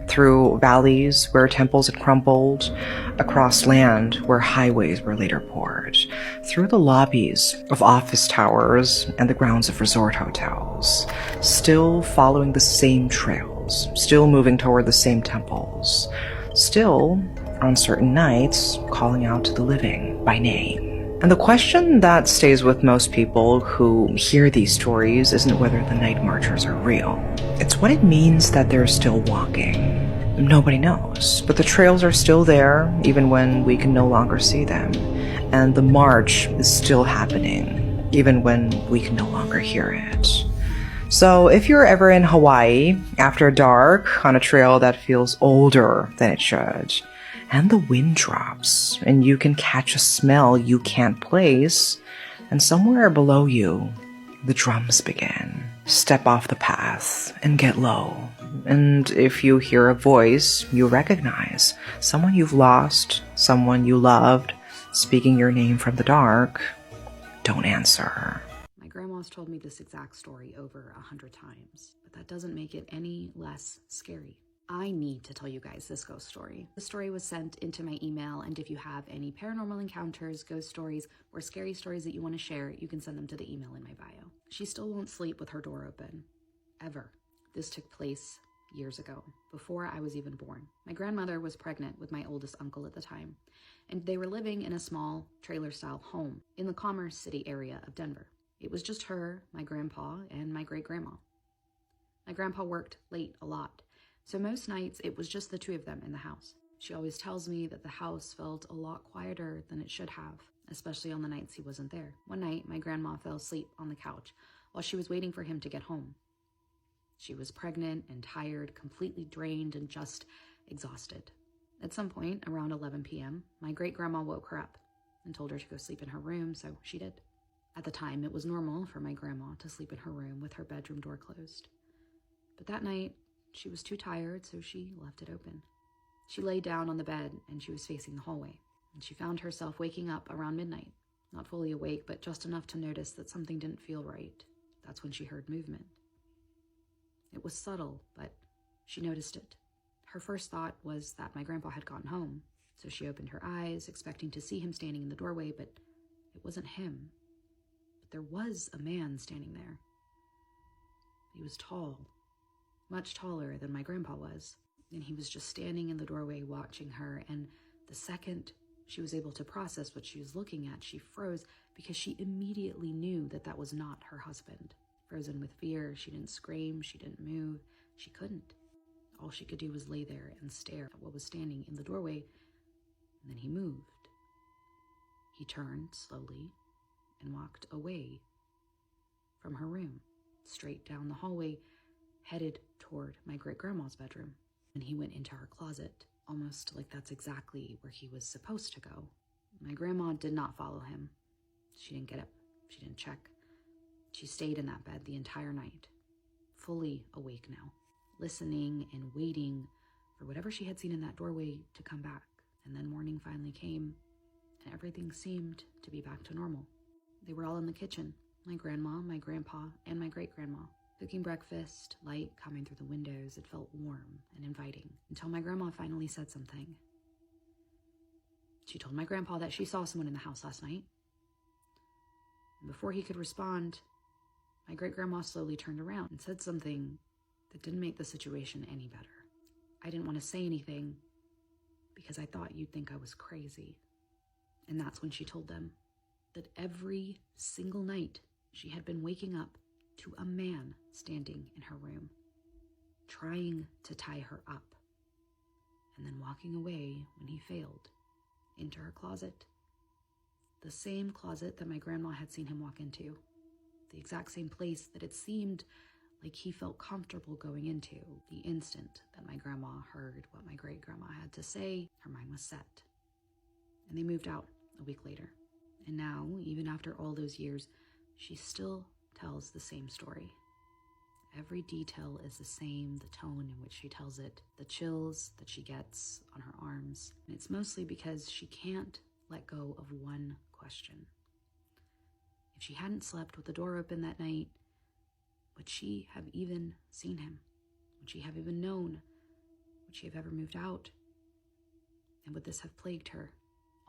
Through valleys where temples had crumbled, across land where highways were later poured, through the lobbies of office towers and the grounds of resort hotels, still following the same trails, still moving toward the same temples, still, on certain nights, calling out to the living by name. And the question that stays with most people who hear these stories isn't whether the night marchers are real. It's what it means that they're still walking. Nobody knows, but the trails are still there, even when we can no longer see them. And the march is still happening, even when we can no longer hear it. So if you're ever in Hawaii after dark on a trail that feels older than it should, and the wind drops, and you can catch a smell you can't place, and somewhere below you, the drums begin. Step off the path and get low. And if you hear a voice you recognize, someone you've lost, someone you loved, speaking your name from the dark, don't answer. My grandma's told me this exact story over 100 times, but that doesn't make it any less scary. I need to tell you guys this ghost story. The story was sent into my email, and if you have any paranormal encounters, ghost stories, or scary stories that you want to share, you can send them to the email in my bio. She still won't sleep with her door open. Ever. This took place years ago, before I was even born. My grandmother was pregnant with my oldest uncle at the time, and they were living in a small trailer-style home in the Commerce City area of Denver. It was just her, my grandpa, and my great-grandma. My grandpa worked late a lot, so most nights it was just the two of them in the house. She always tells me that the house felt a lot quieter than it should have, especially on the nights he wasn't there. One night, my grandma fell asleep on the couch while she was waiting for him to get home. She was pregnant and tired, completely drained, and just exhausted. At some point, around 11 p.m., my great-grandma woke her up and told her to go sleep in her room, so she did. At the time, it was normal for my grandma to sleep in her room with her bedroom door closed. But that night, she was too tired, so she left it open. She lay down on the bed, and she was facing the hallway, and she found herself waking up around midnight. Not fully awake, but just enough to notice that something didn't feel right. That's when she heard movement. It was subtle, but she noticed it. Her first thought was that my grandpa had gone home, so she opened her eyes, expecting to see him standing in the doorway, but it wasn't him. But there was a man standing there. He was tall, much taller than my grandpa was. And he was just standing in the doorway watching her, and the second she was able to process what she was looking at, she froze because she immediately knew that that was not her husband. Frozen with fear, she didn't scream, she didn't move, she couldn't. All she could do was lay there and stare at what was standing in the doorway, and then he moved. He turned slowly and walked away from her room, straight down the hallway, headed toward my great-grandma's bedroom. And he went into her closet, almost like that's exactly where he was supposed to go. My grandma did not follow him. She didn't get up. She didn't check. She stayed in that bed the entire night, fully awake now, listening and waiting for whatever she had seen in that doorway to come back. And then morning finally came, and everything seemed to be back to normal. They were all in the kitchen, my grandma, my grandpa, and my great-grandma, cooking breakfast, light coming through the windows. It felt warm and inviting, until my grandma finally said something. She told my grandpa that she saw someone in the house last night. And before he could respond, my great-grandma slowly turned around and said something that didn't make the situation any better. I didn't want to say anything because I thought you'd think I was crazy. And that's when she told them that every single night she had been waking up to a man standing in her room, trying to tie her up, and then walking away when he failed, into her closet. The same closet that my grandma had seen him walk into. The exact same place that it seemed like he felt comfortable going into. The instant that my grandma heard what my great-grandma had to say, her mind was set. And they moved out a week later. And now, even after all those years, she still tells the same story. Every detail is the same, the tone in which she tells it, the chills that she gets on her arms. And it's mostly because she can't let go of one question. If she hadn't slept with the door open that night, would she have even seen him? Would she have even known? Would she have ever moved out? And would this have plagued her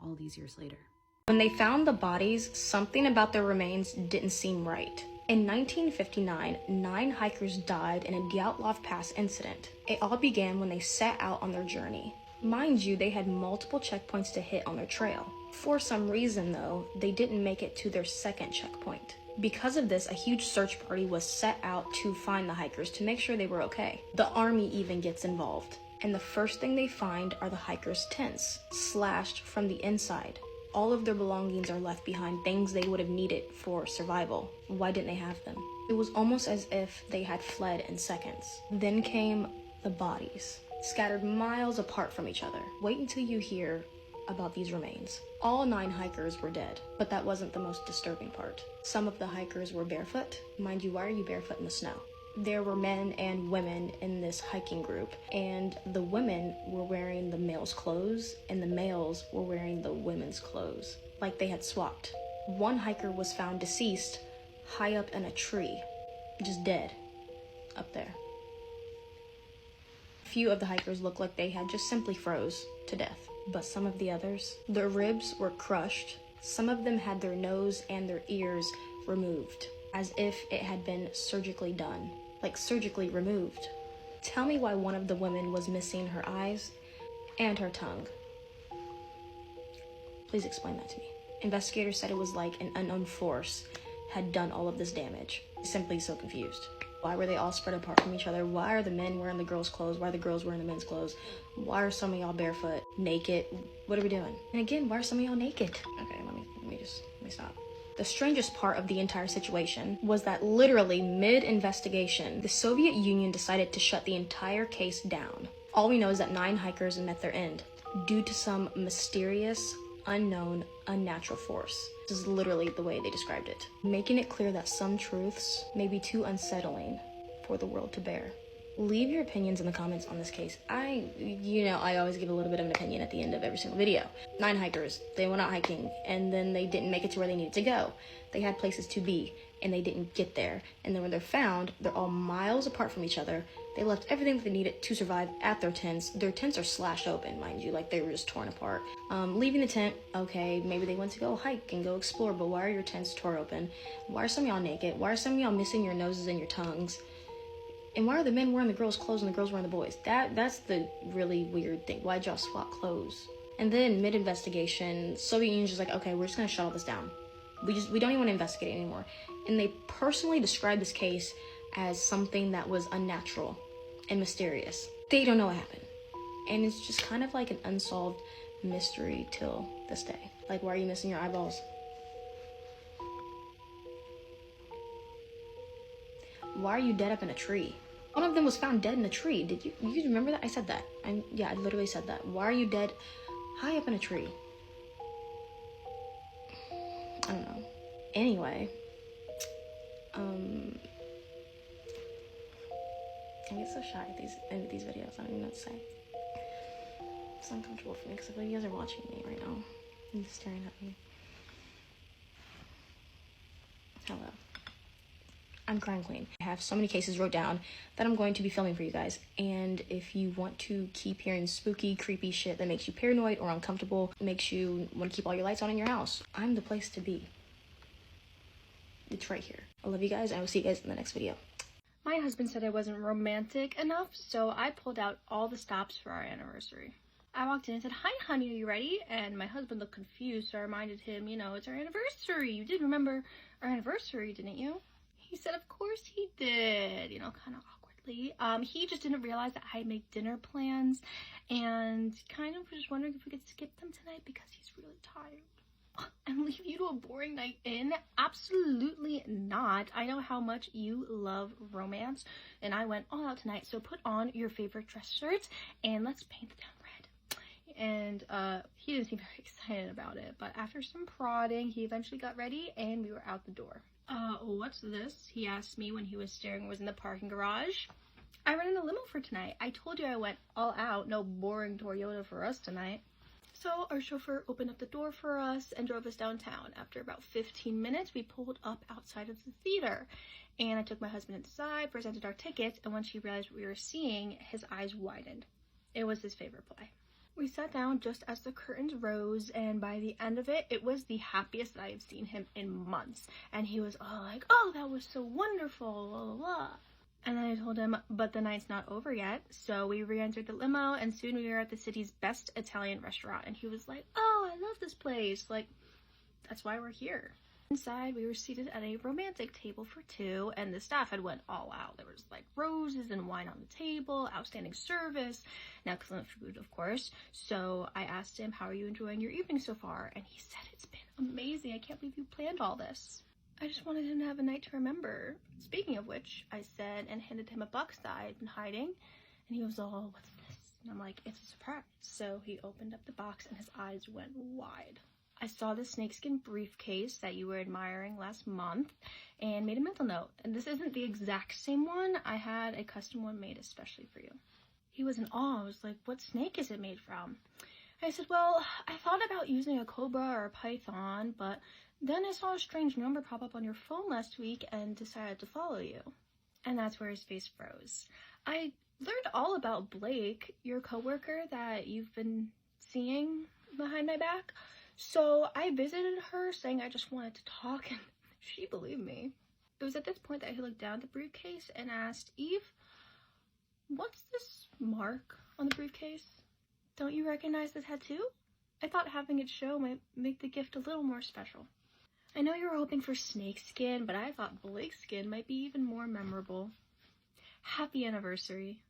all these years later? When they found the bodies, something about their remains didn't seem right. In 1959, 9 hikers died in a Dyatlov Pass incident. It all began when they set out on their journey. Mind you, they had multiple checkpoints to hit on their trail. For some reason, though, they didn't make it to their second checkpoint. Because of this, a huge search party was set out to find the hikers to make sure they were okay. The army even gets involved. And the first thing they find are the hikers' tents, slashed from the inside. All of their belongings are left behind, things they would have needed for survival. Why didn't they have them? It was almost as if they had fled in seconds. Then came the bodies, scattered miles apart from each other. Wait until you hear about these remains. All 9 hikers were dead, but that wasn't the most disturbing part. Some of the hikers were barefoot. Mind you, why are you barefoot in the snow? There were men and women in this hiking group, and the women were wearing the males' clothes, and the males were wearing the women's clothes, like they had swapped. One hiker was found deceased, high up in a tree, just dead, up there. A few of the hikers looked like they had just simply froze to death, but some of the others, their ribs were crushed. Some of them had their nose and their ears removed, as if it had been surgically done, like surgically removed. Tell me why one of the women was missing her eyes and her tongue. Please explain that to me. Investigators said it was like an unknown force had done all of this damage. Simply so confused. Why were they all spread apart from each other? Why are the men wearing the girls' clothes? Why are the girls wearing the men's clothes? Why are some of y'all barefoot, naked? What are we doing? And again, why are some of y'all naked? Okay, let me stop. The strangest part of the entire situation was that literally mid-investigation, the Soviet Union decided to shut the entire case down. All we know is that 9 hikers met their end due to some mysterious, unknown, unnatural force. This is literally the way they described it, making it clear that some truths may be too unsettling for the world to bear. Leave your opinions in the comments on this case. I always give a little bit of an opinion at the end of every single video. 9 hikers, they went out hiking, and then they didn't make it to where they needed to go. They had places to be, and they didn't get there. And then when they're found, they're all miles apart from each other. They left everything that they needed to survive at their tents. Their tents are slashed open, mind you, like they were just torn apart. Leaving the tent, okay, maybe they went to go hike and go explore, but why are your tents torn open? Why are some of y'all naked? Why are some of y'all missing your noses and your tongues? And why are the men wearing the girls' clothes and the girls wearing the boys? That's the really weird thing. Why'd y'all swap clothes? And then mid-investigation, Soviet Union's just like, okay, we're just gonna shut all this down. We don't even want to investigate anymore. And they personally described this case as something that was unnatural and mysterious. They don't know what happened. And it's just kind of like an unsolved mystery till this day. Like, why are you missing your eyeballs? Why are you dead up in a tree? One of them was found dead in a tree. Did you remember that? I said that. I literally said that. Why are you dead high up in a tree? I don't know. Anyway, I get so shy at these videos. I don't even know what to say. It's uncomfortable for me because I feel like you guys are watching me right now and staring at me. Hello. I'm Crime Queen. I have so many cases wrote down that I'm going to be filming for you guys. And if you want to keep hearing spooky, creepy shit that makes you paranoid or uncomfortable, makes you want to keep all your lights on in your house, I'm the place to be. It's right here. I love you guys, and I will see you guys in the next video. My husband said I wasn't romantic enough, so I pulled out all the stops for our anniversary. I walked in and said, "Hi, honey, are you ready?" And my husband looked confused, so I reminded him, it's our anniversary. You did remember our anniversary, didn't you? He said, of course he did, kind of awkwardly. He just didn't realize that I had made dinner plans and kind of was just wondering if we could skip them tonight because he's really tired. And leave you to a boring night in? Absolutely not. I know how much you love romance, and I went all out tonight, so put on your favorite dress shirts and let's paint the town red. And he didn't seem very excited about it, but after some prodding, he eventually got ready and we were out the door. What's this? He asked me when he was staring was in the parking garage. I rented a limo for tonight. I told you I went all out. No boring Toyota for us tonight. So our chauffeur opened up the door for us and drove us downtown. After about 15 minutes, we pulled up outside of the theater. And I took my husband inside, presented our tickets, and once he realized what we were seeing, his eyes widened. It was his favorite play. We sat down just as the curtains rose, and by the end of it, it was the happiest that I have seen him in months. And he was all like, "Oh, that was so wonderful, blah, blah, blah." And then I told him, but the night's not over yet. So we re-entered the limo, and soon we were at the city's best Italian restaurant. And he was like, "Oh, I love this place. Like, that's why we're here." Inside, we were seated at a romantic table for two, and the staff had went all out. There was like roses and wine on the table, outstanding service, and excellent food, of course. So I asked him, "How are you enjoying your evening so far?" And he said, "It's been amazing. I can't believe you planned all this." I just wanted him to have a night to remember. Speaking of which, I said, and handed him a box that I had been hiding, and he was all, "What's this?" And I'm like, "It's a surprise." So he opened up the box and his eyes went wide. I saw the snakeskin briefcase that you were admiring last month and made a mental note. And this isn't the exact same one. I had a custom one made especially for you. He was in awe. I was like, "What snake is it made from?" I said, "Well, I thought about using a cobra or a python, but then I saw a strange number pop up on your phone last week and decided to follow you." And that's where his face froze. I learned all about Blake, your coworker that you've been seeing behind my back. So I visited her saying I just wanted to talk, and she believed me. It was at this point that he looked down at the briefcase and asked, "Eve, what's this mark on the briefcase? Don't you recognize the tattoo? I thought having it show might make the gift a little more special." I know you were hoping for snakeskin, but I thought Blake's skin might be even more memorable. Happy anniversary.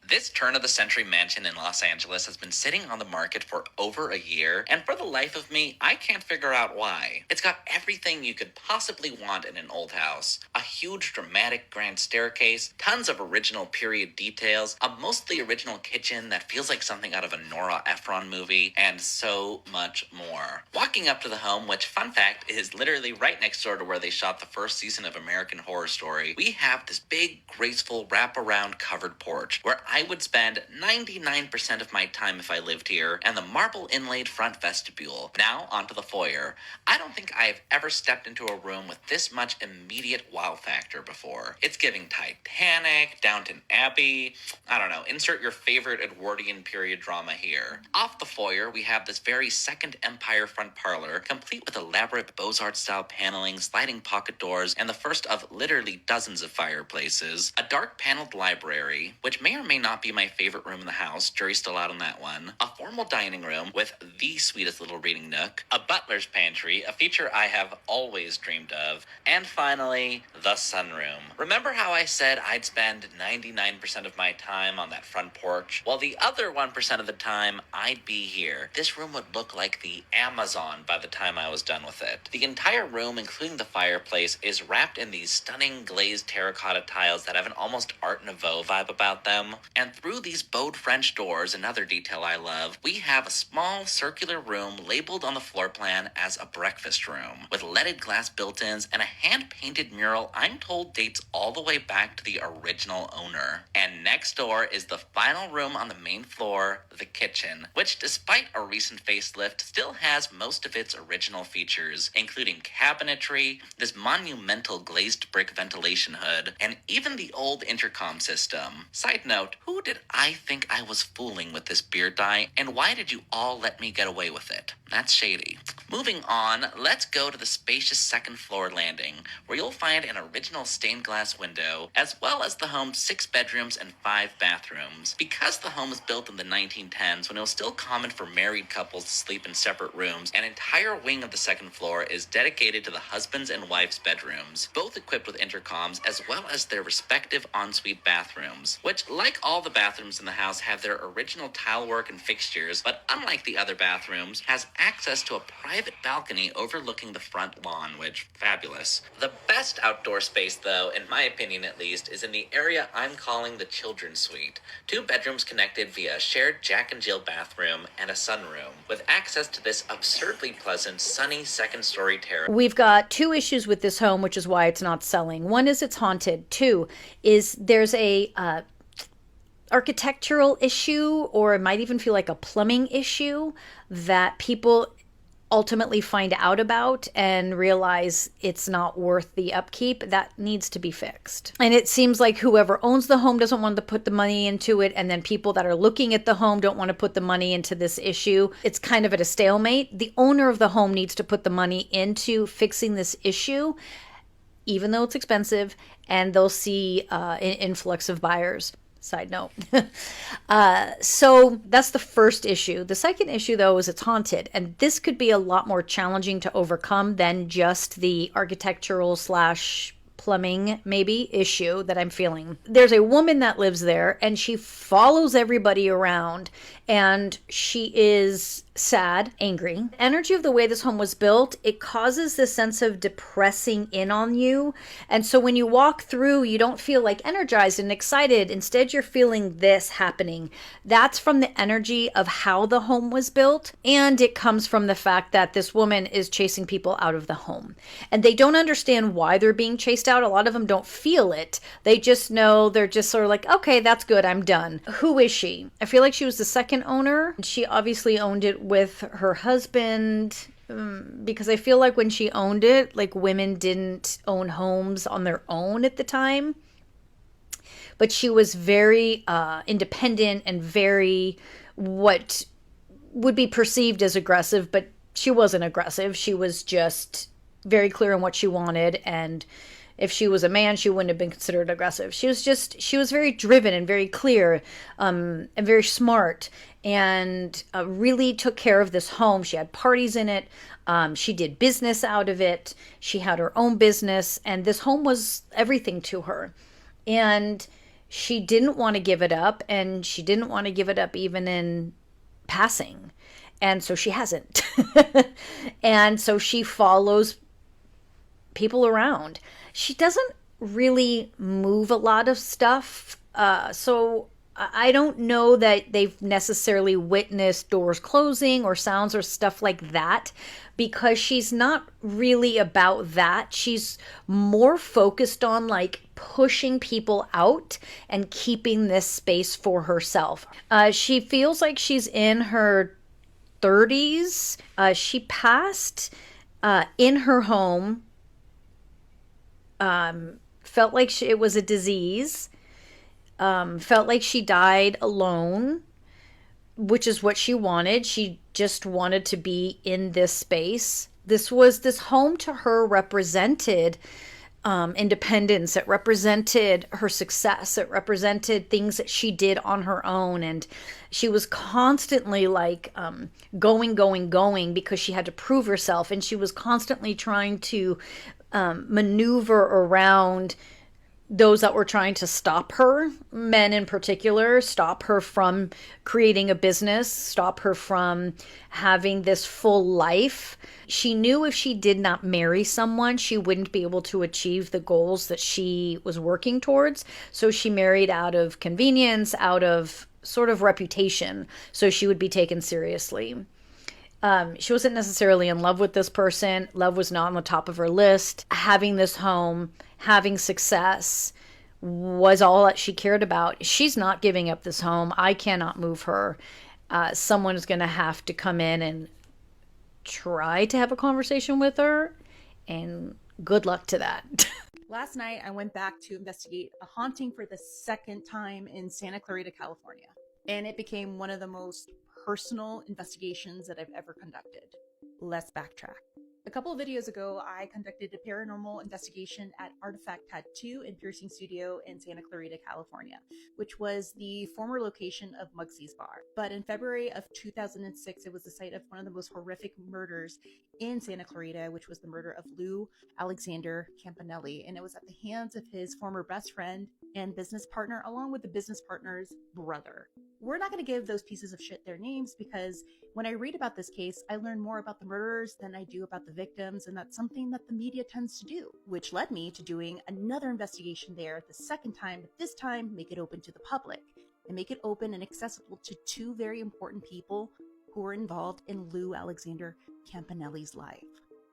This turn-of-the-century mansion in Los Angeles has been sitting on the market for over a year, and for the life of me, I can't figure out why. It's got everything you could possibly want in an old house. A huge, dramatic grand staircase, tons of original period details, a mostly original kitchen that feels like something out of a Nora Ephron movie, and so much more. Walking up to the home, which, fun fact, is literally right next door to where they shot the first season of American Horror Story, we have this big, graceful, wraparound covered porch, where I would spend 99% of my time if I lived here, and the marble inlaid front vestibule. Now onto the foyer. I don't think I have ever stepped into a room with this much immediate wow factor before. It's giving Titanic, Downton Abbey, I don't know, insert your favorite Edwardian period drama here. Off the foyer, we have this very Second Empire front parlor, complete with elaborate Beaux-Arts style paneling, sliding pocket doors, and the first of literally dozens of fireplaces, a dark paneled library, which may or may not be my favorite room in the house, jury's still out on that one, a formal dining room with the sweetest little reading nook, a butler's pantry, a feature I have always dreamed of, and finally, the sunroom. Remember how I said I'd spend 99% of my time on that front porch? Well, the other 1% of the time, I'd be here. This room would look like the Amazon by the time I was done with it. The entire room, including the fireplace, is wrapped in these stunning glazed terracotta tiles that have an almost Art Nouveau vibe about them. And through these bowed French doors, another detail I love, we have a small circular room labeled on the floor plan as a breakfast room, with leaded glass built-ins and a hand-painted mural I'm told dates all the way back to the original owner. And next door is the final room on the main floor, the kitchen, which despite a recent facelift still has most of its original features, including cabinetry, this monumental glazed brick ventilation hood, and even the old intercom system. Side note, who did I think I was fooling with this beard dye, and why did you all let me get away with it? That's shady. Moving on, let's go to the spacious second floor landing, where you'll find an original stained glass window, as well as the home's 6 bedrooms and 5 bathrooms. Because the home was built in the 1910s, when it was still common for married couples to sleep in separate rooms, an entire wing of the second floor is dedicated to the husband's and wife's bedrooms, both equipped with intercoms, as well as their respective ensuite bathrooms, which, like all the bathrooms in the house, have their original tile work and fixtures, but unlike the other bathrooms, has access to a private balcony overlooking the front lawn, which, fabulous. The best outdoor space, though, in my opinion at least, is in the area I'm calling the children's suite. 2 bedrooms connected via a shared Jack and Jill bathroom and a sunroom, with access to this absurdly pleasant, sunny second-story terrace. We've got 2 issues with this home, which is why it's not selling. One is it's haunted. 2 is there's a architectural issue, or it might even feel like a plumbing issue that people ultimately find out about and realize it's not worth the upkeep. That needs to be fixed. And it seems like whoever owns the home doesn't want to put the money into it, and then people that are looking at the home don't want to put the money into this issue. It's kind of at a stalemate. The owner of the home needs to put the money into fixing this issue, even though it's expensive, and they'll see an influx of buyers. Side note. So that's the first issue. The second issue, though, is it's haunted. And this could be a lot more challenging to overcome than just the architectural / plumbing maybe issue that I'm feeling. There's a woman that lives there, and she follows everybody around, and she is sad, angry. Energy of the way this home was built, it causes this sense of depressing in on you. And so when you walk through, you don't feel like energized and excited. Instead, you're feeling this happening. That's from the energy of how the home was built. And it comes from the fact that this woman is chasing people out of the home. And they don't understand why they're being chased out. A lot of them don't feel it. They just know, they're just sort of like, okay, that's good, I'm done. Who is she? I feel like she was the second owner. She obviously owned it with her husband, because I feel like when she owned it, like, women didn't own homes on their own at the time. But she was very independent and very what would be perceived as aggressive, but she wasn't aggressive. She was just very clear on what she wanted, and if she was a man, she wouldn't have been considered aggressive. She was very driven and very clear, and very smart, and really took care of this home. She had parties in it. She did business out of it. She had her own business, and this home was everything to her. And she didn't want to give it up, and she didn't want to give it up even in passing. And so she hasn't. And so she follows people around. She doesn't really move a lot of stuff. So I don't know that they've necessarily witnessed doors closing or sounds or stuff like that, because she's not really about that. She's more focused on like pushing people out and keeping this space for herself. She feels like she's in her 30s. She passed in her home felt like it was a disease, felt like she died alone, which is what she wanted. She just wanted to be in this space. This home to her represented independence. It represented her success. It represented things that she did on her own. And she was constantly like going because she had to prove herself. And she was constantly trying to maneuver around those that were trying to stop her, men in particular, stop her from creating a business, stop her from having this full life. She knew if she did not marry someone, she wouldn't be able to achieve the goals that she was working towards. So she married out of convenience, out of sort of reputation, so she would be taken seriously. She wasn't necessarily in love with this person. Love was not on the top of her list. Having this home, having success was all that she cared about. She's not giving up this home. I cannot move her. Someone is going to have to come in and try to have a conversation with her, and good luck to that. Last night, I went back to investigate a haunting for the second time in Santa Clarita, California, and it became one of the most personal investigations that I've ever conducted. Let's backtrack. A couple of videos ago, I conducted a paranormal investigation at Artifact Tattoo and Piercing Studio in Santa Clarita, California, which was the former location of Muggsy's Bar. But in February of 2006, it was the site of one of the most horrific murders in Santa Clarita, which was the murder of Lou Alexander Campanelli. And it was at the hands of his former best friend and business partner, along with the business partner's brother. We're not going to give those pieces of shit their names, because when I read about this case, I learn more about the murderers than I do about the victims, and that's something that the media tends to do, which led me to doing another investigation there the second time, but this time make it open to the public and make it open and accessible to two very important people who were involved in Lou Alexander Campanelli's life.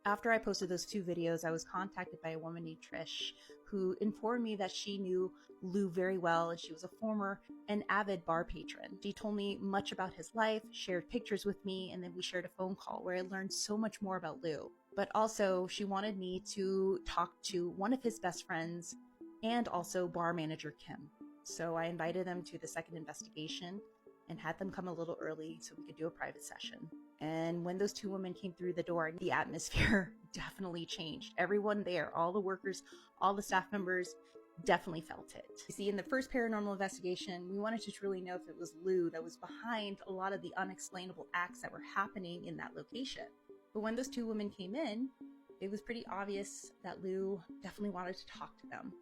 After I posted those two videos, I was contacted by a woman named Trish, who informed me that she knew Lou very well, and she was a former and avid bar patron. She told me much about his life, shared pictures with me, and then we shared a phone call where I learned so much more about Lou. But also, she wanted me to talk to one of his best friends and also bar manager Kim. So I invited them to the second investigation and had them come a little early so we could do a private session. And when those two women came through the door, the atmosphere definitely changed. Everyone there, all the workers, all the staff members, definitely felt it. You see, in the first paranormal investigation, we wanted to truly know if it was Lou that was behind a lot of the unexplainable acts that were happening in that location. But when those two women came in, it was pretty obvious that Lou definitely wanted to talk to them.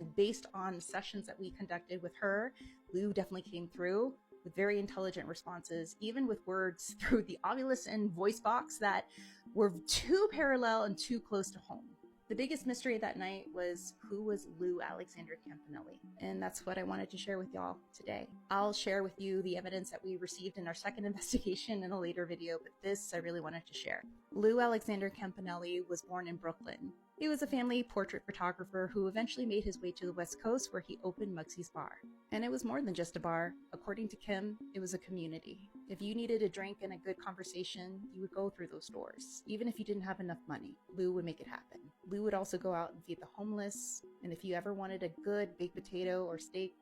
And based on sessions that we conducted with her, Lou definitely came through with very intelligent responses, even with words through the Ovilus and voice box that were too parallel and too close to home. The biggest mystery that night was, who was Lou Alexander Campanelli? And that's what I wanted to share with y'all today. I'll share with you the evidence that we received in our second investigation in a later video, but this I really wanted to share. Lou Alexander Campanelli was born in Brooklyn. He was a family portrait photographer who eventually made his way to the West Coast, where he opened Muggsy's Bar. And it was more than just a bar. According to Kim, it was a community. If you needed a drink and a good conversation, you would go through those doors. Even if you didn't have enough money, Lou would make it happen. Lou would also go out and feed the homeless, and if you ever wanted a good baked potato or steak,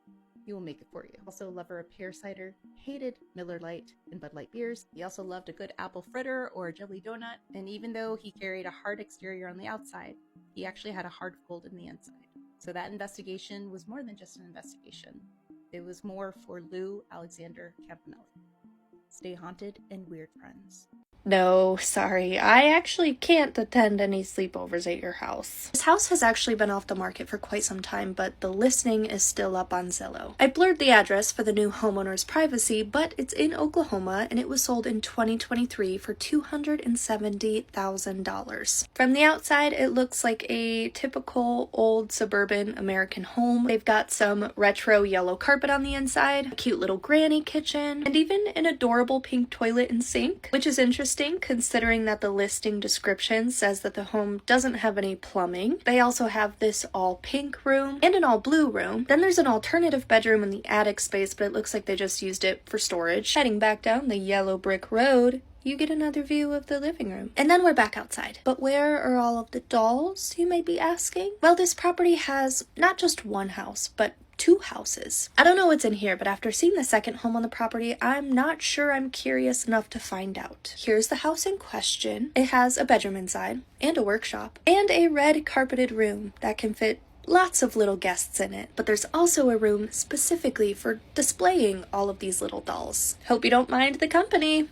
he will make it for you. Also a lover of pear cider, hated Miller Lite and Bud Light beers. He also loved a good apple fritter or a jelly donut, and even though he carried a hard exterior on the outside, he actually had a heart of gold in the inside. So that investigation was more than just an investigation. It was more for Lou Alexander Campanelli. Stay haunted and weird, friends. No, sorry. I actually can't attend any sleepovers at your house. This house has actually been off the market for quite some time, but the listing is still up on Zillow. I blurred the address for the new homeowner's privacy, but it's in Oklahoma and it was sold in 2023 for $270,000. From the outside, it looks like a typical old suburban American home. They've got some retro yellow carpet on the inside, a cute little granny kitchen, and even an adorable pink toilet and sink, which is interesting considering that the listing description says that the home doesn't have any plumbing. They also have this all pink room and an all blue room. Then there's an alternative bedroom in the attic space, but it looks like they just used it for storage. Heading back down the yellow brick road, you get another view of the living room. And then we're back outside. But where are all of the dolls, you may be asking? Well, this property has not just one house, but 2 houses. I don't know what's in here, but after seeing the second home on the property, I'm not sure I'm curious enough to find out. Here's the house in question. It has a bedroom inside, and a workshop, and a red carpeted room that can fit lots of little guests in it. But there's also a room specifically for displaying all of these little dolls. Hope you don't mind the company.